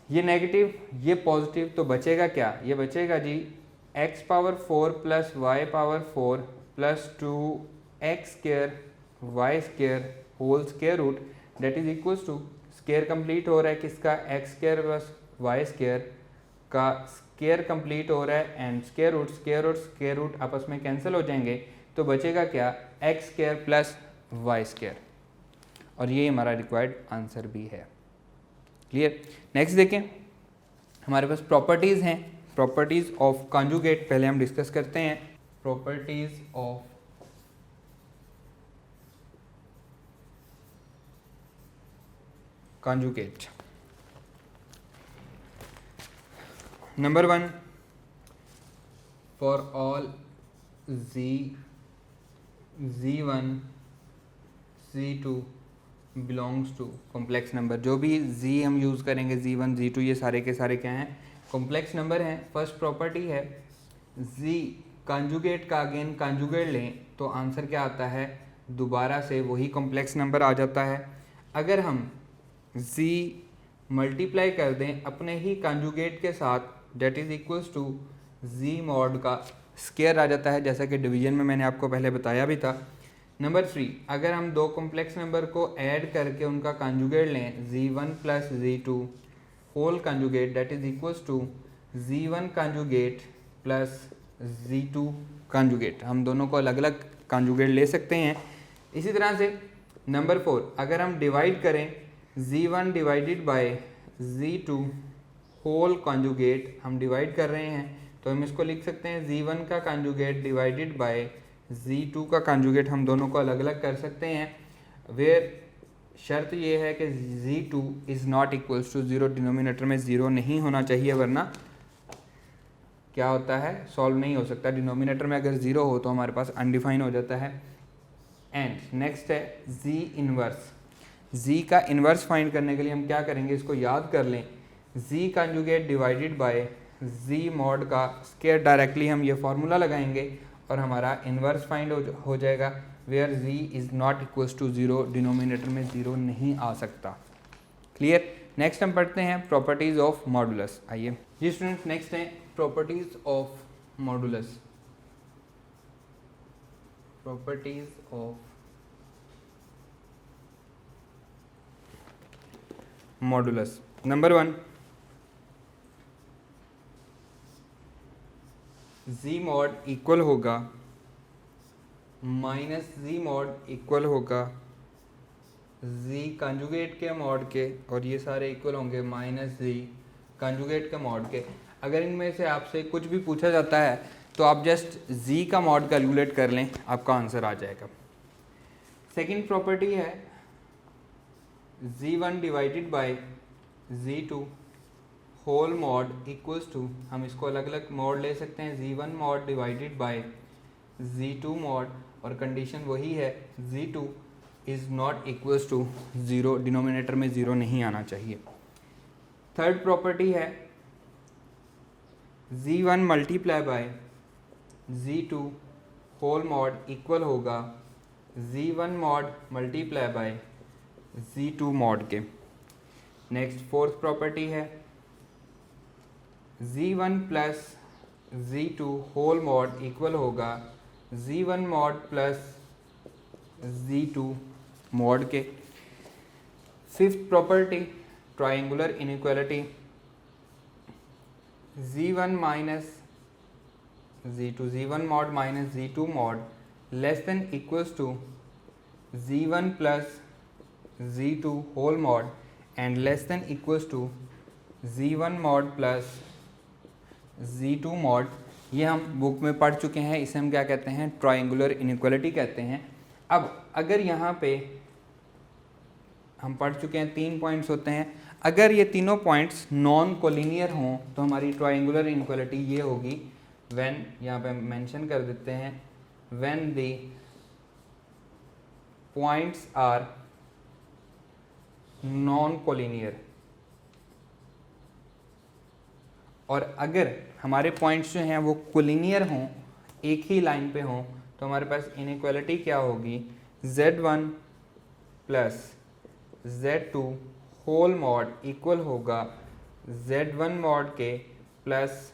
ये नेगेटिव, ये पॉजिटिव, तो बचेगा क्या? ये बचेगा जी x power 4 plus y power 4 plus 2x square y square whole square root that is equals to, square complete हो रहा है किसका? x square plus y square का स्क्वायर कंप्लीट हो रहा है एंड स्क्वायर रूट आपस में कैंसिल हो जाएंगे, तो बचेगा क्या? x square plus y square, और ये हमारा रिक्वायर्ड आंसर भी है। क्लियर? नेक्स्ट देखें, हमारे पास प्रॉपर्टीज़ हैं, प्रॉपर्टीज़ ऑफ कॉन्जुगेट पहले हम डिस्कस करते हैं। Properties of conjugate. Number 1, for all z1 z2 belongs to complex number, जो भी z हम यूज़ करेंगे z1 z2 ये सारे के सारे क्या हैं? कॉम्प्लेक्स नंबर हैं। फर्स्ट प्रॉपर्टी है z कॉन्जुगेट का अगेन कॉन्जुगेट लें तो आंसर क्या आता है? दोबारा से वही कॉम्प्लेक्स नंबर आ जाता है। अगर हम z मल्टीप्लाई कर दें अपने ही कॉन्जुगेट के साथ that is equals to z mod का स्क्वायर आ जाता है, जैसा कि डिवीजन में मैंने आपको पहले बताया भी था। नंबर 3, अगर हम दो कॉम्प्लेक्स नंबर को ऐड करके उनका कॉन्जुगेट लें z1 plus z2 whole conjugate that is equals to z1 conjugate plus z2 conjugate, हम दोनों को अलग अलग कॉन्जुगेट ले सकते हैं। इसी तरह से नंबर 4, अगर हम डिवाइड करें z1 divided by z2 whole conjugate, हम डिवाइड कर रहे हैं तो हम इसको लिख सकते हैं z1 का कॉन्जुगेट डिवाइडेड बाय z2 का कॉन्जुगेट, हम दोनों को अलग अलग कर सकते हैं। वेयर शर्त ये है कि z2 is not equals to 0, denominator में 0 नहीं होना चाहिए, वरना क्या होता है? सॉल्व नहीं हो सकता। डिनोमिनेटर में अगर 0 हो तो हमारे पास अनडिफाइन हो जाता है। एंड नेक्स्ट है z इनवर्स। z का इन्वर्स फाइंड करने के लिए हम क्या करेंगे? इसको याद कर लें, z conjugate divided by z mod का स्क्वायर, डायरेक्टली हम ये फार्मूला लगाएंगे और हमारा इन्वर्स फाइंड हो जाएगा। Where z is not equals to 0, denominator में 0 नहीं आ सकता। क्लियर? नेक्स्ट हम पढ़ते हैं प्रॉपर्टीज़ ऑफ मॉडुलस। आइए जी स्टूडेंट्स, नेक्स्ट है properties of modulus. Properties of modulus. Number 1, z mod equal होगा माइनस z मॉड इक्वल होगा z कॉन्जुगेट के मॉड के, और ये सारे इक्वल होंगे माइनस z कॉन्जुगेट के मॉड के। अगर इनमें से आपसे कुछ भी पूछा जाता है तो आप जस्ट z का मॉड कैलकुलेट कर लें, आपका आंसर आ जाएगा। सेकंड प्रॉपर्टी है z1 divided by z2 whole mod equals to, हम इसको अलग अलग मॉड ले सकते हैं, z1 mod divided by z2 mod, और कंडीशन वही है z2 is not equals to 0, denominator में 0 नहीं आना चाहिए। थर्ड प्रॉपर्टी है z1 multiply by z2 whole mod equal होगा z1 mod multiply by z2 mod के। नेक्स्ट फोर्थ प्रॉपर्टी है z1 plus z2 whole mod equal होगा z1 mod plus z2 mod के। Fifth property triangular inequality, z1 minus z2, z1 mod minus z2 mod less than equals to z1 plus z2 whole mod and less than equals to z1 mod plus z2 mod. ये हम book में पढ़ चुके हैं, इसे हम क्या कहते हैं? ट्रायंगुलर इनइक्वालिटी कहते हैं। अब अगर यहाँ पे हम पढ़ चुके हैं 3 पॉइंट्स होते हैं, अगर ये तीनों पॉइंट्स नॉन कोलिनियर हों तो हमारी ट्रायंगुलर इनइक्वालिटी ये होगी व्हेन, यहाँ पे मेंशन कर देते हैं, when the points are non collinear. और अगर हमारे पॉइंट्स जो हैं वो कोलिनियर हों, एक ही लाइन पे हों, तो हमारे पास इनइक्वालिटी क्या होगी? z1 plus Z2 whole mod equal होगा Z1 मॉड के प्लस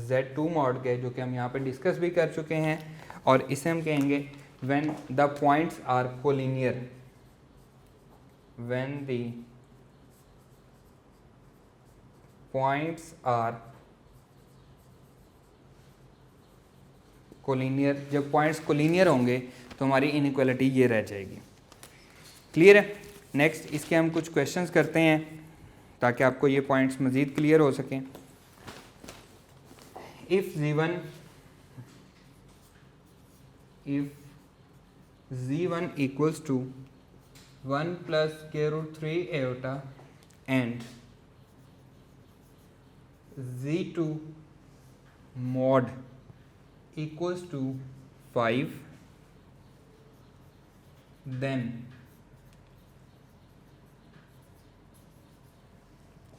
Z2 मॉड के, जो कि हम यहाँ पे डिस्कस भी कर चुके हैं। और इसे हम कहेंगे when the points are collinear, when the points are collinear. जब पॉइंट्स कोलिनियर होंगे तो हमारी इनइक्वालिटी ये रह जाएगी। क्लियर है? नेक्स्ट इसके हम कुछ क्वेश्चंस करते हैं ताकि आपको ये पॉइंट्स मज़ीद क्लियर हो सकें। If z1 equals to 1 plus square root 3 iota and z2 mod equals to 5, then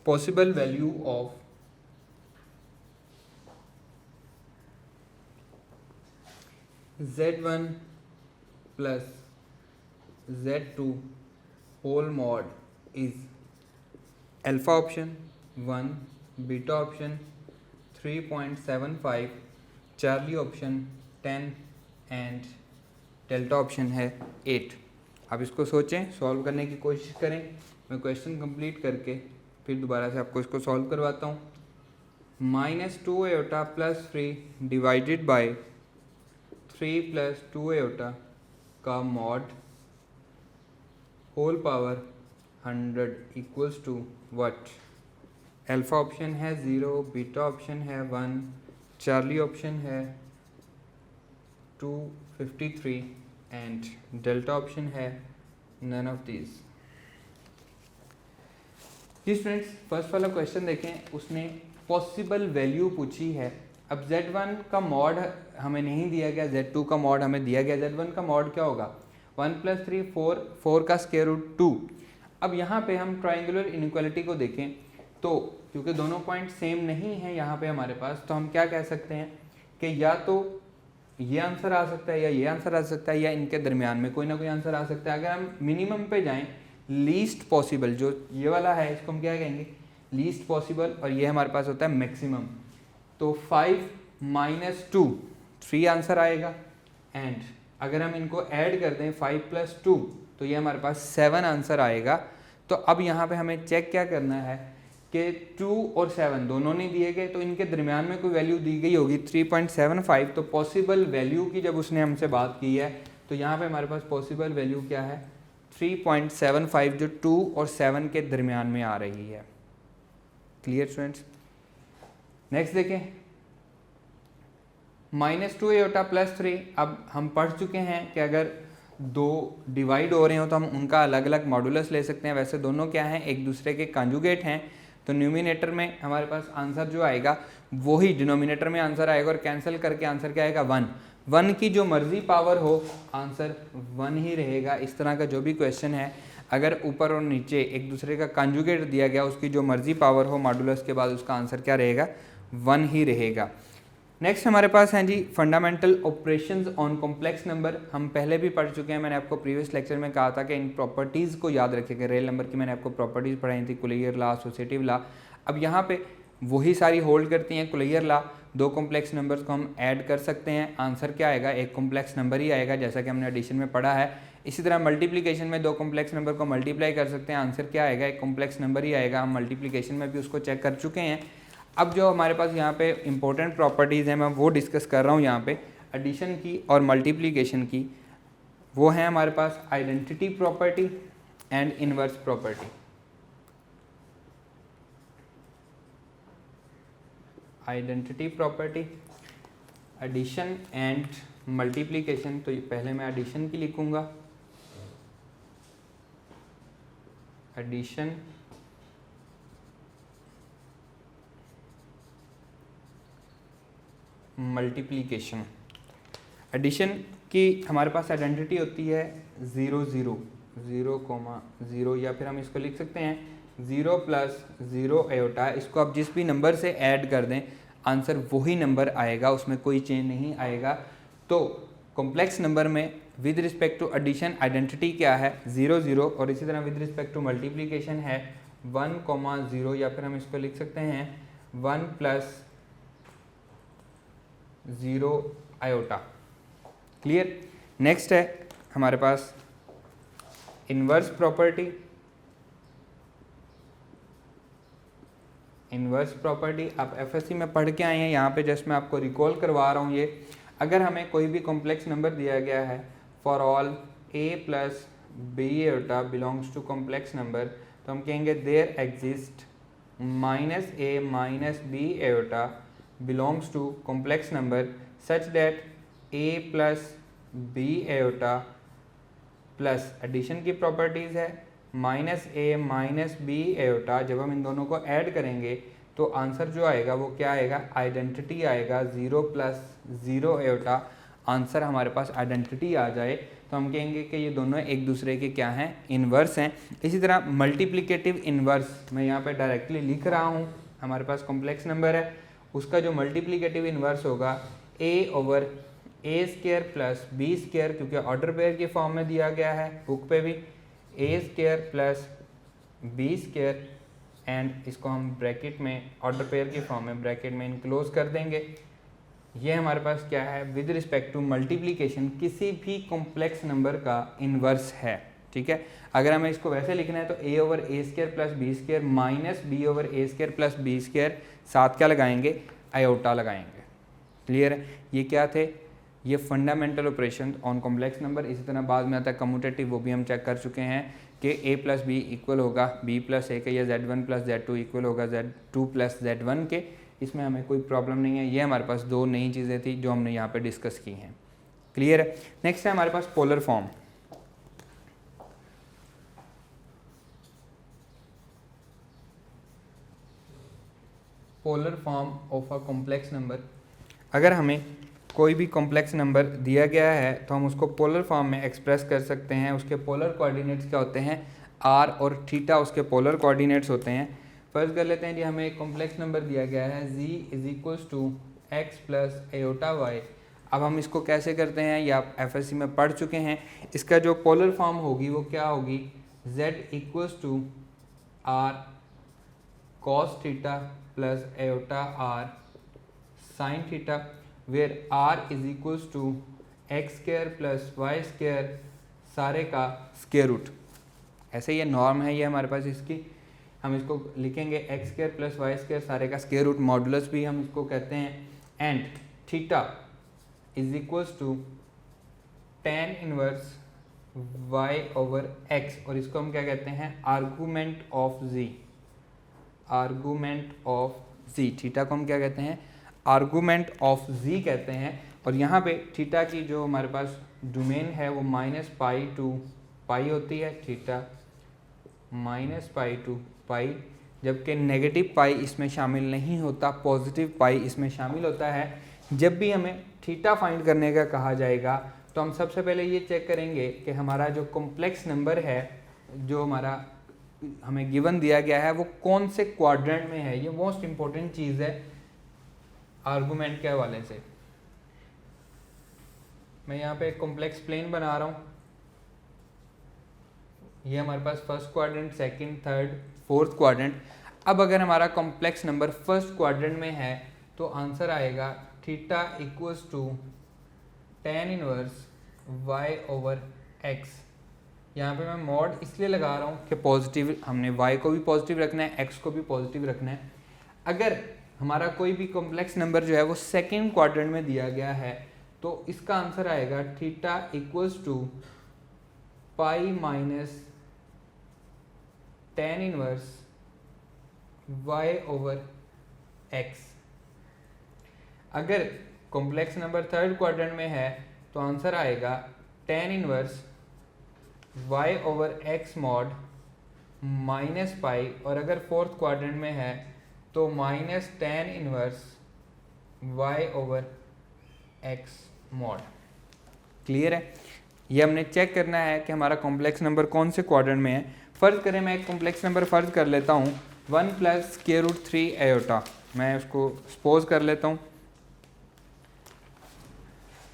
possible value of z1 plus z2 whole mod is alpha option 1, beta option 3.75, Charlie option 10 and delta option है 8। आप इसको सोचें, solve करने की कोशिश करें। मैं question complete करके फिर दोबारा से आपको इसको सॉल्व करवाता हूँ। -2 iota plus 3 divided by 3 plus 2 iota का mod whole power 100 equals to what? Alpha option है 0, बीटा ऑप्शन है 1, चार्ली ऑप्शन है 253 एंड डेल्टा ऑप्शन है नन ऑफ दीज। जी स्टूडेंट्स, फर्स्ट वाला क्वेश्चन देखें, उसने पॉसिबल वैल्यू पूछी है। अब Z1 का मॉड हमें नहीं दिया गया, Z2 का मॉड हमें दिया गया। Z1 का मॉड क्या होगा? 1 + 3 4, 4 का स्क्वायर रूट 2। अब यहाँ पे हम ट्राइंगुलर इनइक्वालिटी को देखें तो क्योंकि दोनों पॉइंट सेम नहीं है यहाँ पे हमारे पास, तो हम क्या कह सकते हैं कि या तो ये आंसर आ सकता है या ये आंसर आ सकता है या इनके दरमियान में कोई ना कोई आंसर आ सकता है। अगर हम मिनिमम पे जाएं, लीस्ट पॉसिबल जो ये वाला है इसको हम क्या कहेंगे? Least possible. और ये हमारे पास होता है मैक्सिमम। तो 5 - 2 3 आंसर आएगा। एंड अगर हम इनको ऐड कर दें 5 + 2 तो ये हमारे पास 7 आंसर आएगा। तो अब यहाँ पे हमें चेक क्या करना है कि 2 और 7 दोनों नहीं दिए गए, तो इनके दरमियान में कोई वैल्यू दी गई होगी 3.75। तो पॉसिबल वैल्यू की जब उसने हमसे बात की है तो यहाँ पे हमारे पास पॉसिबल वैल्यू क्या है? 3.75, जो 2 और 7 के दरमियान में आ रही है। Clear students? नेक्स्ट देखें, -2 आयोटा प्लस 3। अब हम पढ़ चुके हैं कि अगर दो डिवाइड हो रहे हो तो हम उनका अलग अलग मॉडुलस ले सकते हैं। वैसे दोनों क्या हैं? एक दूसरे के कॉन्जुगेट हैं। तो न्यूमिनेटर में हमारे पास आंसर जो आएगा वही डिनोमिनेटर में आंसर आएगा, और कैंसिल करके आंसर क्या आएगा? 1। 1 की जो मर्जी पावर हो आंसर 1 ही रहेगा। इस तरह का जो भी क्वेश्चन है, अगर ऊपर और नीचे एक दूसरे का कॉन्जुगेट दिया गया, उसकी जो मर्जी पावर हो मॉडुलस के बाद, उसका आंसर क्या रहेगा? 1 ही रहेगा। नेक्स्ट हमारे पास हैं जी fundamental operations on complex number. हम पहले भी पढ़ चुके हैं। मैंने आपको प्रीवियस लेक्चर में कहा था कि इन प्रॉपर्टीज़ को याद रखिएगा। रियल नंबर की मैंने आपको प्रॉपर्टीज़ पढ़ाई थी, कुलियर लॉ, एसोसिएटिव लॉ। अब यहाँ पे वही सारी होल्ड करती हैं। कुलियर लॉ, दो कॉम्प्लेक्स नंबर्स को हम ऐड कर सकते हैं, आंसर क्या आएगा? एक कॉम्प्लेक्स नंबर ही आएगा, जैसा कि हमने एडिशन में पढ़ा है। इसी तरह मल्टीप्लिकेशन में दो कॉम्प्लेक्स नंबर को मल्टीप्लाई कर सकते हैं, आंसर क्या आएगा? एक कॉम्प्लेक्स नंबर ही आएगा। हम मल्टीप्लिकेशन में भी उसको चेक कर चुके हैं। अब जो हमारे पास यहाँ पे इंपॉर्टेंट प्रॉपर्टीज़ हैं, मैं वो डिस्कस कर रहा हूँ यहाँ पे एडिशन की और मल्टीप्लिकेशन की। वो है हमारे पास identity property and inverse property. Identity property, addition and multiplication. तो पहले मैं एडिशन की लिखूँगा, एडिशन मल्टीप्लिकेशन। एडिशन की हमारे पास आइडेंटिटी होती है 0 0 0,0, या फिर हम इसको लिख सकते हैं 0 + 0 आयोटा। इसको आप जिस भी नंबर से ऐड कर दें आंसर वही नंबर आएगा, उसमें कोई चेंज नहीं आएगा। तो कॉम्प्लेक्स नंबर में with respect to addition identity क्या है 0 0, और इसी तरह विद रिस्पेक्ट टू मल्टीप्लिकेशन है 1 0, या फिर हम इसको लिख सकते हैं 1 प्लस 0 आयोटा। क्लियर। नेक्स्ट है हमारे पास इन्वर्स प्रॉपर्टी। इन्वर्स प्रॉपर्टी आप एफएससी में पढ़ के आए हैं, यहाँ पे जस्ट मैं आपको रिकॉल करवा रहा हूँ। ये अगर हमें कोई भी कॉम्प्लेक्स नंबर दिया गया है for all a plus b iota belongs to complex number, तो हम कहेंगे there exist minus a minus b iota belongs to complex number such that a plus b iota plus addition की properties है minus a minus b iota, जब हम इन दोनों को add करेंगे तो आंसर जो आएगा वो क्या आएगा, आइडेंटिटी आएगा 0 प्लस 0 एटा। आंसर हमारे पास आइडेंटिटी आ जाए तो हम कहेंगे कि ये दोनों एक दूसरे के क्या हैं, इन्वर्स हैं। इसी तरह मल्टीप्लिकेटिव इन्वर्स मैं यहाँ पे डायरेक्टली लिख रहा हूँ। हमारे पास कॉम्प्लेक्स नंबर है, उसका जो मल्टीप्लिकेटिव इन्वर्स होगा a over a square plus b square, क्योंकि ऑर्डर पेयर के फॉर्म में दिया गया है बुक पे भी, a square plus b square, and इसको हम ब्रैकेट में ऑर्डर पेयर के फॉर्म में ब्रैकेट में इनक्लोज कर देंगे। ये हमारे पास क्या है, विद रिस्पेक्ट टू मल्टीप्लिकेशन किसी भी कॉम्प्लेक्स नंबर का इन्वर्स है। ठीक है। अगर हमें इसको वैसे लिखना है तो a over a square plus b square minus b over a square plus b square, साथ क्या लगाएंगे, आयोटा लगाएंगे। क्लियर है। ये क्या थे, ये fundamental operation on complex number. इसी तरह बाद में आता है कम्यूटेटिव, वो भी हम चेक कर चुके हैं कि a प्लस बी इक्वल होगा b प्लस ए के, या z1 प्लस z2 इक्वल होगा z2 प्लस z1 के। इसमें हमें कोई प्रॉब्लम नहीं है। ये हमारे पास दो नई चीज़ें थी जो हमने यहाँ पे डिस्कस की हैं। क्लियर है। नेक्स्ट है हमारे पास polar form. Polar form of a complex number. अगर हमें कोई भी कॉम्प्लेक्स नंबर दिया गया है तो हम उसको पोलर फॉर्म में एक्सप्रेस कर सकते हैं। उसके पोलर कोऑर्डिनेट्स क्या होते हैं, r और थीटा उसके पोलर कोऑर्डिनेट्स होते हैं। फर्ज कर लेते हैं कि हमें एक कॉम्प्लेक्स नंबर दिया गया है z is equals to x plus iota y. अब हम इसको कैसे करते हैं, ये आप एफएससी में पढ़ चुके हैं। इसका जो पोलर फॉर्म होगी वो क्या होगी, z equals to r cos theta plus iota r sin theta, where r is equals to x square plus y square सारे का स्क्वायर रूट। ऐसे ये नॉर्म है, ये हमारे पास इसकी हम इसको लिखेंगे x square plus y square सारे का स्क्वायर रूट, मॉडुलस भी हम इसको कहते हैं। And theta is equals to tan inverse y over x, और इसको हम क्या कहते हैं, argument of z। Argument of z, theta को हम क्या कहते हैं, आर्गूमेंट ऑफ z कहते हैं। और यहाँ पे थीटा की जो हमारे पास डोमेन है वो माइनस पाई टू पाई होती है, थीटा माइनस पाई टू पाई, जबकि नेगेटिव पाई इसमें शामिल नहीं होता, पॉजिटिव पाई इसमें शामिल होता है। जब भी हमें थीटा फाइंड करने का कहा जाएगा तो हम सबसे पहले ये चेक करेंगे कि हमारा जो कॉम्प्लेक्स नंबर है जो हमारा हमें गिवन दिया गया है वो कौन से क्वाड्रेंट में है। ये मोस्ट इंपॉर्टेंट चीज़ है आर्गूमेंट के हवाले से। मैं यहाँ पे एक कॉम्प्लेक्स प्लेन बना रहा हूँ। ये हमारे पास first quadrant, second, third, fourth quadrant. अब अगर हमारा कॉम्प्लेक्स नंबर फर्स्ट क्वाड्रेंट में है तो आंसर आएगा theta equals to tan inverse y over x। यहाँ पे मैं मॉड इसलिए लगा रहा हूँ कि पॉजिटिव, हमने y को भी पॉजिटिव रखना है, x को भी पॉजिटिव रखना है। अगर हमारा कोई भी कॉम्प्लेक्स नंबर जो है वो सेकंड क्वाड्रेंट में दिया गया है तो इसका आंसर आएगा theta equals to pi minus tan inverse y over x। अगर कॉम्प्लेक्स नंबर थर्ड क्वाड्रेंट में है तो आंसर आएगा tan inverse y over x mod minus pi, और अगर फोर्थ क्वाड्रेंट में है तो minus tan inverse y over x mod. Clear है। ये हमने चेक करना है कि हमारा कॉम्प्लेक्स नंबर कौन से क्वाड्रेंट में है। फर्ज करें मैं एक कॉम्प्लेक्स नंबर फर्ज कर लेता हूँ 1 प्लस स्क्वायर रूट 3 एटा। मैं उसको सपोज कर लेता हूँ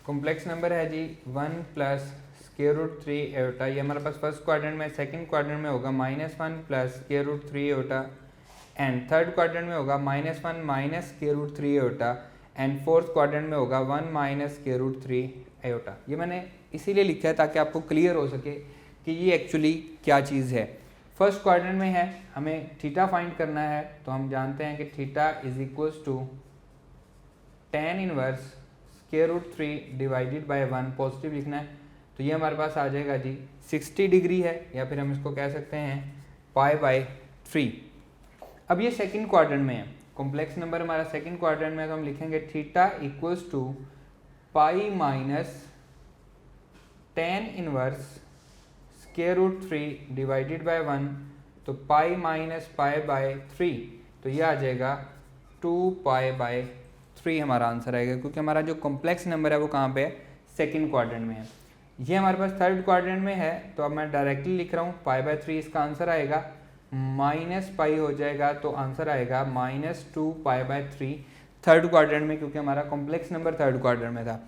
कॉम्प्लेक्स नंबर है z 1 plus square root 3 iota, ये हमारे पास फर्स्ट क्वाड्रेंट में, सेकंड क्वाड्रेंट में होगा -1 plus square root 3 iota, and third quadrant में होगा -1 minus square root 3 iota, and fourth quadrant में होगा 1 माइनस स्क्वायर रूट 3 एयोटा। ये मैंने इसीलिए लिखा है ताकि आपको क्लियर हो सके कि ये एक्चुअली क्या चीज़ है। फर्स्ट क्वाड्रेंट में है, हमें थीटा फाइंड करना है, तो हम जानते हैं कि theta is equals to tan inverse square root 3 divided by 1, positive लिखना है, तो ये हमारे पास आ जाएगा जी 60 डिग्री है, या फिर हम इसको कह सकते हैं π/3। अब ये सेकंड क्वाड्रेंट में है, कॉम्प्लेक्स नंबर हमारा सेकंड क्वाड्रेंट में है, तो हम लिखेंगे theta equals to pi minus tan inverse square root 3 divided by 1, तो पाई माइनस π/3, तो ये आ जाएगा 2π/3 हमारा आंसर आएगा, क्योंकि हमारा जो कॉम्प्लेक्स नंबर है वो कहाँ पे है, सेकंड क्वाड्रेंट में है। ये हमारे पास थर्ड क्वाड्रेंट में है, तो अब मैं डायरेक्टली लिख रहा हूँ π/3, इसका आंसर आएगा -π हो जाएगा, तो आंसर आएगा -2π/3 थर्ड क्वाड्रेंट में, क्योंकि हमारा कॉम्प्लेक्स नंबर थर्ड क्वाड्रेंट में था।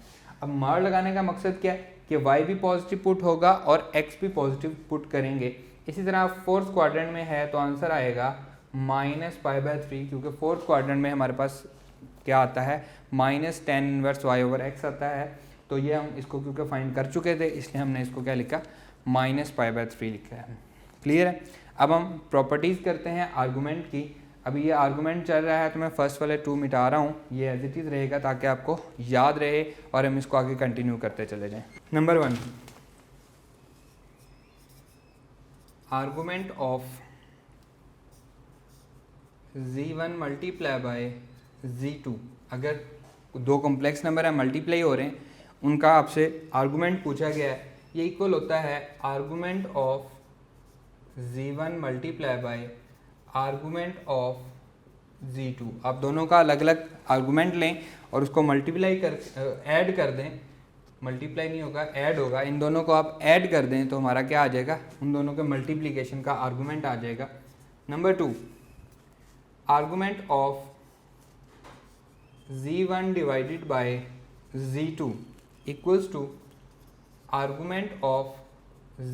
अब मार लगाने का मकसद क्या है कि y भी पॉजिटिव पुट होगा और x भी पॉजिटिव पुट करेंगे। इसी तरह फोर्थ क्वाड्रेंट में है, तो आंसर आएगा -π/3, क्योंकि फोर्थ क्वाड्रेंट में हमारे पास क्या आता है, -tan इनवर्स y/x आता है, तो ये हम इसको क्योंकि फाइंड कर चुके थे, इसलिए हमने इसको क्या लिखा, -π/3 लिखा है। क्लियर है। अब हम प्रॉपर्टीज़ करते हैं आर्गूमेंट की। अभी ये आर्गूमेंट चल रहा है, तो मैं फर्स्ट वाले 2 मिटा रहा हूँ, ये एज इट इज़ रहेगा ताकि आपको याद रहे और हम इसको आगे कंटिन्यू करते चले जाएं। Number 1, argument of z1 multiply by z2। अगर दो कॉम्प्लेक्स नंबर है मल्टीप्लाई हो रहे हैं, उनका आपसे आर्गूमेंट पूछा गया है, ये इक्वल होता है argument of z1 multiply bye argument of z2। आप दोनों का अलग अलग आर्गूमेंट लें और उसको मल्टीप्लाई कर ऐड कर दें, मल्टीप्लाई नहीं होगा, ऐड होगा, इन दोनों को आप ऐड कर दें तो हमारा क्या आ जाएगा, उन दोनों के मल्टीप्लिकेशन का आर्गूमेंट आ जाएगा। Number 2, argument of z1 divided by z2 equals to argument of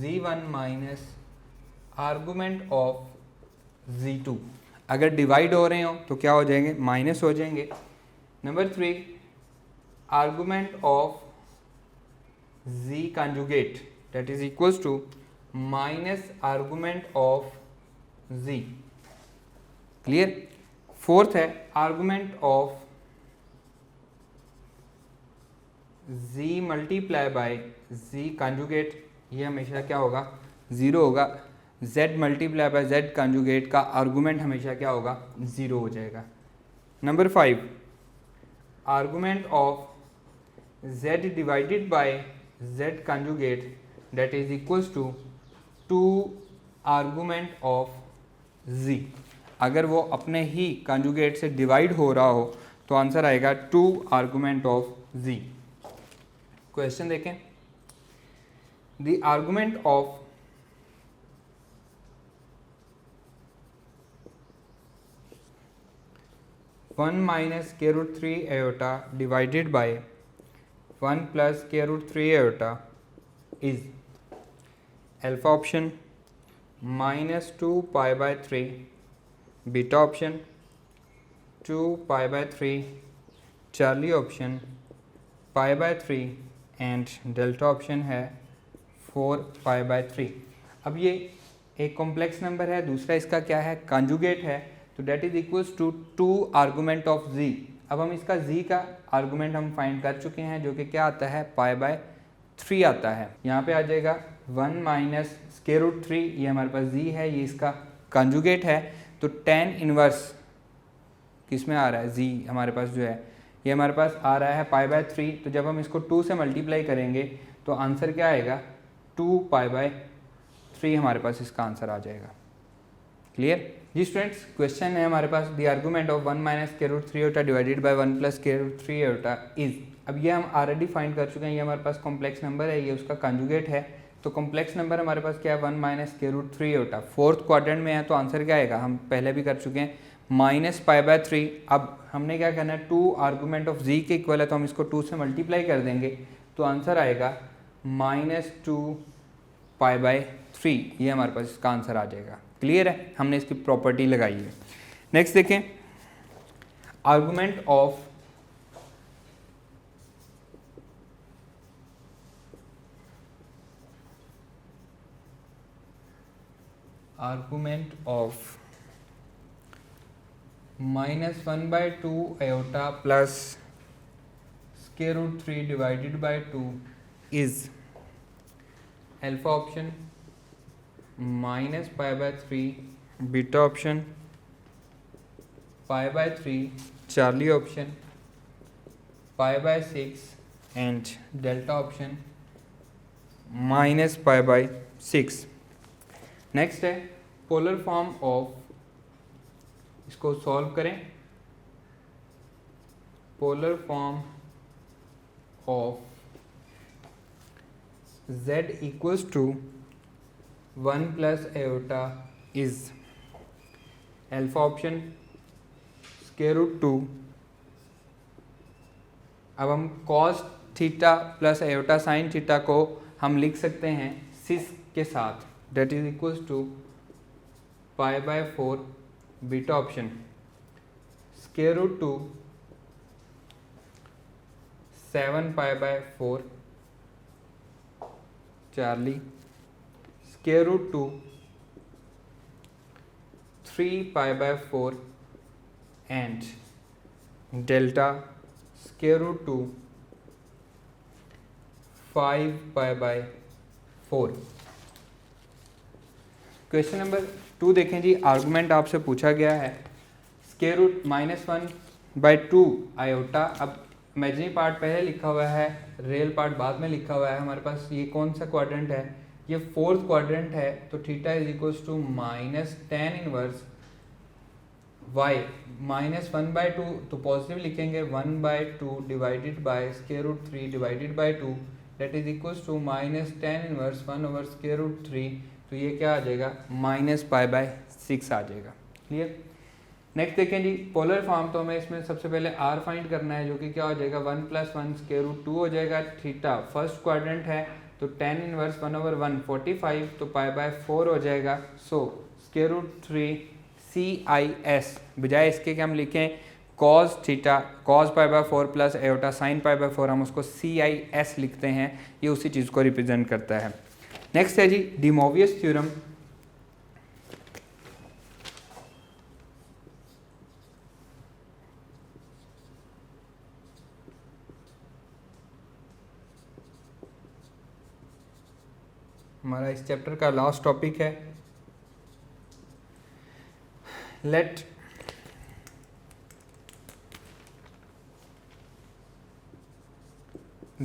z1 minus argument of z2। अगर डिवाइड हो रहे हो तो क्या हो जाएंगे, माइनस हो जाएंगे। Number 3, argument of z conjugate that is equals to minus argument of z। Clear. Fourth है argument of z multiply by z conjugate, ये हमेशा क्या होगा, 0 होगा। z multiply by z conjugate का आर्गूमेंट हमेशा क्या होगा, 0 हो जाएगा। Number 5, argument of z divided by z conjugate that is equals to 2 argument of z। अगर वो अपने ही कंजुगेट से डिवाइड हो रहा हो तो आंसर आएगा 2 आर्गूमेंट ऑफ z। क्वेश्चन देखें, the argument of one minus square root 3 iota divided by 1 plus square root 3 iota is alpha option -2π/3, beta option 2π/3, Charlie option π/3 and delta option है 4π/3। अब ये एक कॉम्प्लेक्स नंबर है, दूसरा इसका क्या है, कंजुगेट है, तो that is equals to 2 argument of z। अब हम इसका z का आर्गूमेंट हम फाइंड कर चुके हैं, जो कि क्या आता है, π/3 आता है। यहाँ पे आ जाएगा 1 माइनस स्क्वायर रूट 3, ये हमारे पास z है, ये इसका कंजुगेट है, तो tan इनवर्स किस में आ रहा है, z हमारे पास जो है ये हमारे पास आ रहा है π/3, तो जब हम इसको 2 से मल्टीप्लाई करेंगे तो आंसर क्या आएगा, 2π/3 हमारे पास इसका आंसर आ जाएगा। क्लियर जी स्टूडेंट्स। क्वेश्चन है हमारे पास, the argument of 1 minus square root 3 iota divided by 1 plus square root 3 iota is. अब ये हम ऑलरेडी फाइंड कर चुके हैं, ये हमारे पास कॉम्प्लेक्स नंबर है, ये उसका कंजुगेट है, तो कॉम्प्लेक्स नंबर हमारे पास क्या है, 1 minus square root 3 iota, fourth quadrant में है, तो आंसर क्या आएगा, हम पहले भी कर चुके हैं, -π/3। अब हमने क्या करना है, 2 आर्गूमेंट ऑफ z के इक्वल है तो हम इसको 2 से मल्टीप्लाई कर देंगे तो आंसर आएगा -2π/3। ये हमारे पास इसका आंसर आ जाएगा। क्लियर है, हमने इसकी प्रॉपर्टी लगाई है। नेक्स्ट देखें, argument of -1/2 iota plus √3 divided by 2 is alpha option -π/3, beta option π/3, Charlie option π/6 and delta option -π/6। Next है पोलर फॉर्म ऑफ, इसको सॉल्व करें, polar form of z equals to 1 plus iota is alpha option √2। अब हम cos theta plus iota sine theta को हम लिख सकते हैं सिस के साथ, that is equals to π/4 beta option √2 7π/4 Charlie √2 3π/4 and delta √2 5π/4। Question number 2 देखें जी। आर्गुमेंट आपसे पूछा गया है (-1/2 आयोटा। अब इमेजिनरी पार्ट पहले लिखा हुआ है, रियल पार्ट बाद में लिखा हुआ है। हमारे पास ये कौन सा क्वाड्रेंट है, ये 4th क्वाड्रेंट है। तो theta is equals to -tan inverse y -1/2, तो पॉजिटिव लिखेंगे 1/2 divided by √3 divided by 2, that is equals to -tan inverse 1/√3। तो ये क्या आ जाएगा, -π/6 आ जाएगा। क्लियर। नेक्स्ट देखें जी, पोलर फॉर्म। तो हमें इसमें सबसे पहले r फाइंड करना है, जो कि क्या हो जाएगा 1 + 1 √2 हो जाएगा। थीटा फर्स्ट क्वाड्रेंट है तो tan इनवर्स 1/1 45, तो π/4 हो जाएगा। सो √3 CIS, बजाय इसके कि हम लिखें cos theta cos π/4 plus iota sin π/4, हम उसको CIS लिखते हैं। ये उसी चीज़ को रिप्रेजेंट करता है। नेक्स्ट है जी डी मोवियस थ्योरम। हमारा इस चैप्टर का लास्ट टॉपिक है। Let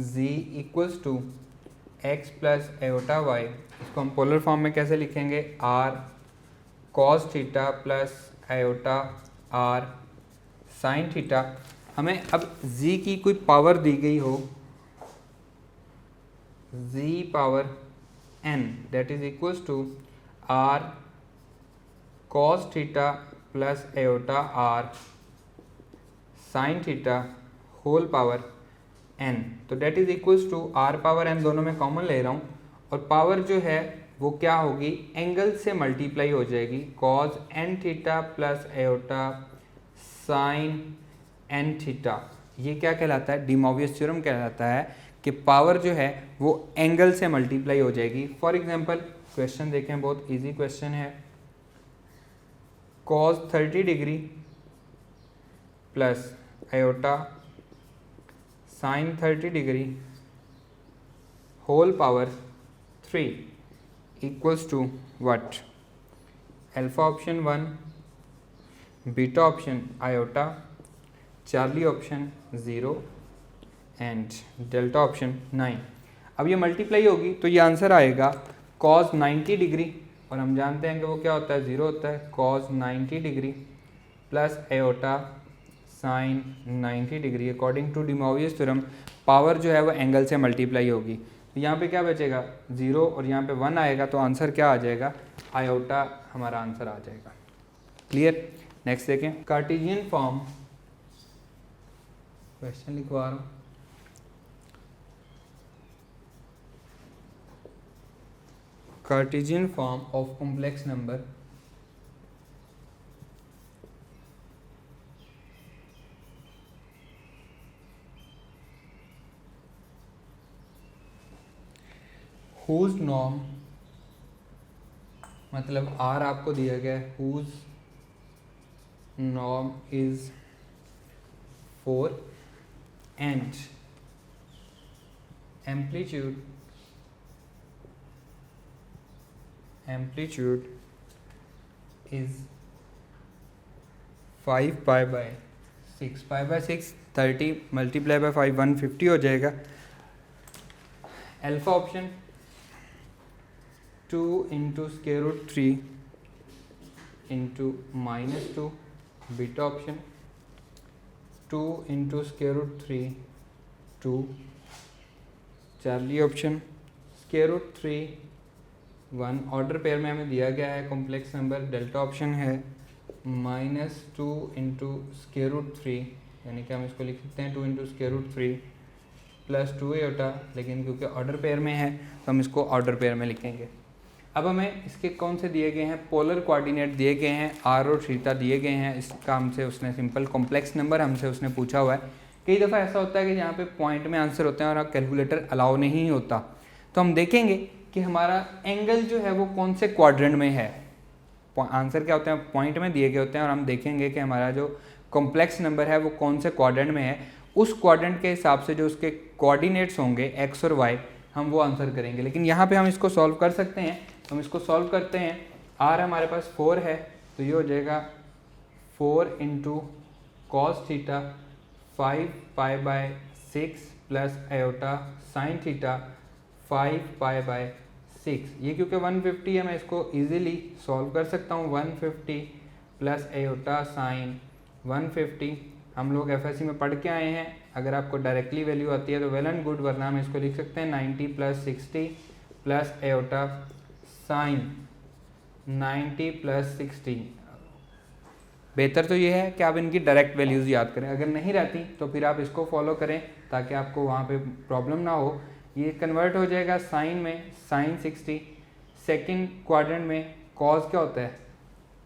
z equals to x plus iota y। इसको हम पोलर फॉर्म में कैसे लिखेंगे, r cos theta plus iota r sin theta. हमें अब z की कोई पावर दी गई हो, z power n, that is equals to r cos theta plus iota r sin theta whole power n। तो that is equals to r power n, दोनों में common ले रहा हूँ, और पावर जो है वो क्या होगी, एंगल से मल्टीप्लाई हो जाएगी। cos n theta plus iota sin n theta. ये क्या कहलाता है, डी मोवियस थ्योरम कहलाता है कि पावर जो है वो एंगल से मल्टीप्लाई हो जाएगी। फॉर एग्जांपल क्वेश्चन देखें, बहुत इजी क्वेश्चन है। cos 30 degree plus iota sin 30 degree whole power 3 equals to what, alpha option 1, beta option iota, charlie option 0 and delta option 9। अब ये मल्टीप्लाई होगी तो ये आंसर आएगा cos 90 डिग्री, और हम जानते हैं कि वो क्या होता है, 0 होता है। cos 90 degree plus iota sin 90 degree. According to de Moivre's theorem power जो है वो एंगल से मल्टीप्लाई होगी। तो यहाँ पे क्या बचेगा, 0 और यहाँ पे 1 आएगा, तो आंसर क्या आ जाएगा, आयोटा हमारा आंसर आ जाएगा। क्लियर। नेक्स्ट देखें, कार्टेशियन फॉर्म, क्वेश्चन लिखवा रहा हूँ, Cartesian form of complex number whose norm, मतलब R आपको दिया गया है, whose norm is 4 and amplitude is 5 pi by 6, pi by 6 30 multiply by 5 150 हो जाएगा। Alpha option 2 into square root 3 into -2, beta option 2 into square root 3 2, charlie option square root 3 1, order pair में हमें दिया गया है कॉम्प्लेक्स नंबर, डेल्टा ऑप्शन है -2 into square root 3, यानी कि हम इसको लिख सकते हैं 2 इंटू स्क्वायर रूट 3 प्लस 2 एटा, लेकिन क्योंकि ऑर्डर पेयर में है तो हम इसको ऑर्डर पेयर में लिखेंगे। अब हमें इसके कौन से दिए गए हैं, पोलर कोऑर्डिनेट दिए गए हैं, आर और थीटा दिए गए हैं। इसका हमसे उसने सिंपल कॉम्प्लेक्स नंबर हमसे उसने पूछा हुआ है। कई दफ़ा ऐसा होता है कि जहाँ पे पॉइंट में आंसर होते हैं और कैलकुलेटर अलाउ नहीं होता, तो हम देखेंगे कि हमारा एंगल जो है वो कौन से क्वाड्रेंट में है। आंसर क्या होते हैं, पॉइंट में दिए गए होते हैं, और हम देखेंगे कि हमारा जो कॉम्प्लेक्स नंबर है वो कौन से क्वाड्रेंट में है। उस क्वाड्रेंट के हिसाब से जो उसके कोऑर्डिनेट्स होंगे एक्स और वाई, हम वो आंसर करेंगे। लेकिन यहाँ पे हम इसको सॉल्व कर सकते हैं, हम इसको सॉल्व करते हैं। आर हमारे पास 4 है, तो ये हो जाएगा 4 into cos theta 5 pi by 6 plus iota sine theta 5 pi by 6। ये क्योंकि 150 है, मैं इसको इजीली सॉल्व कर सकता हूँ। 150 प्लस आयोटा साइन 150, हम लोग एफएससी में पढ़ के आए हैं। अगर आपको डायरेक्टली वैल्यू आती है तो वेल एंड गुड, वरना हम इसको लिख सकते हैं 90 plus 60 plus iota sign 90 plus 60। बेहतर तो ये है कि आप इनकी डायरेक्ट वैल्यूज़ याद करें, अगर नहीं रहती तो फिर आप इसको फॉलो करें ताकि आपको वहाँ पे प्रॉब्लम ना हो। ये कन्वर्ट हो जाएगा साइन में, साइन 60। सेकंड क्वाड्रेंट में कॉस क्या होता है,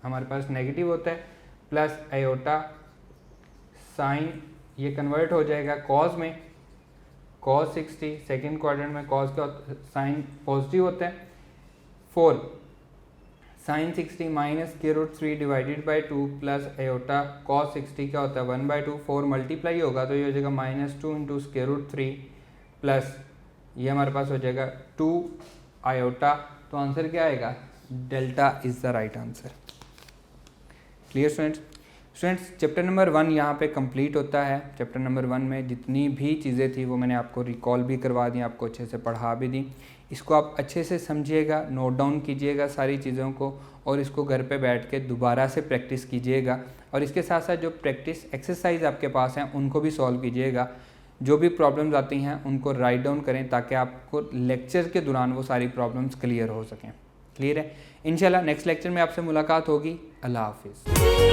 हमारे पास नेगेटिव होता है, प्लस आयोटा साइन, ये कन्वर्ट हो जाएगा कॉस में, कॉस 60। सेकंड क्वाड्रेंट में कॉस का साइन पॉजिटिव होता है। 4 sine 60 minus square root 3 divided by 2 plus iota cos 60 क्या होता है 1/2। 4 मल्टीप्लाई होगा तो ये हो जाएगा -2 इंटू स्क्वायर रूट 3 प्लस ये हमारे पास हो जाएगा 2 आयोटा। तो आंसर क्या आएगा, delta is the right answer. Clear students, chapter number 1 यहाँ पे कंप्लीट होता है। चैप्टर नंबर 1 में जितनी भी चीज़ें थी वो मैंने आपको रिकॉल भी करवा दी, आपको अच्छे से पढ़ा भी दी। इसको आप अच्छे से समझिएगा, नोट डाउन कीजिएगा सारी चीज़ों को, और इसको घर पे बैठ के दोबारा से प्रैक्टिस कीजिएगा। और इसके साथ साथ जो प्रैक्टिस एक्सरसाइज आपके पास हैं उनको भी सॉल्व कीजिएगा। जो भी प्रॉब्लम्स आती हैं उनको राइट डाउन करें ताकि आपको लेक्चर के दौरान वो सारी प्रॉब्लम्स क्लियर हो सकें। क्लियर है, इंशाल्लाह नेक्स्ट लेक्चर में आपसे मुलाकात होगी। अल्लाह हाफिज़।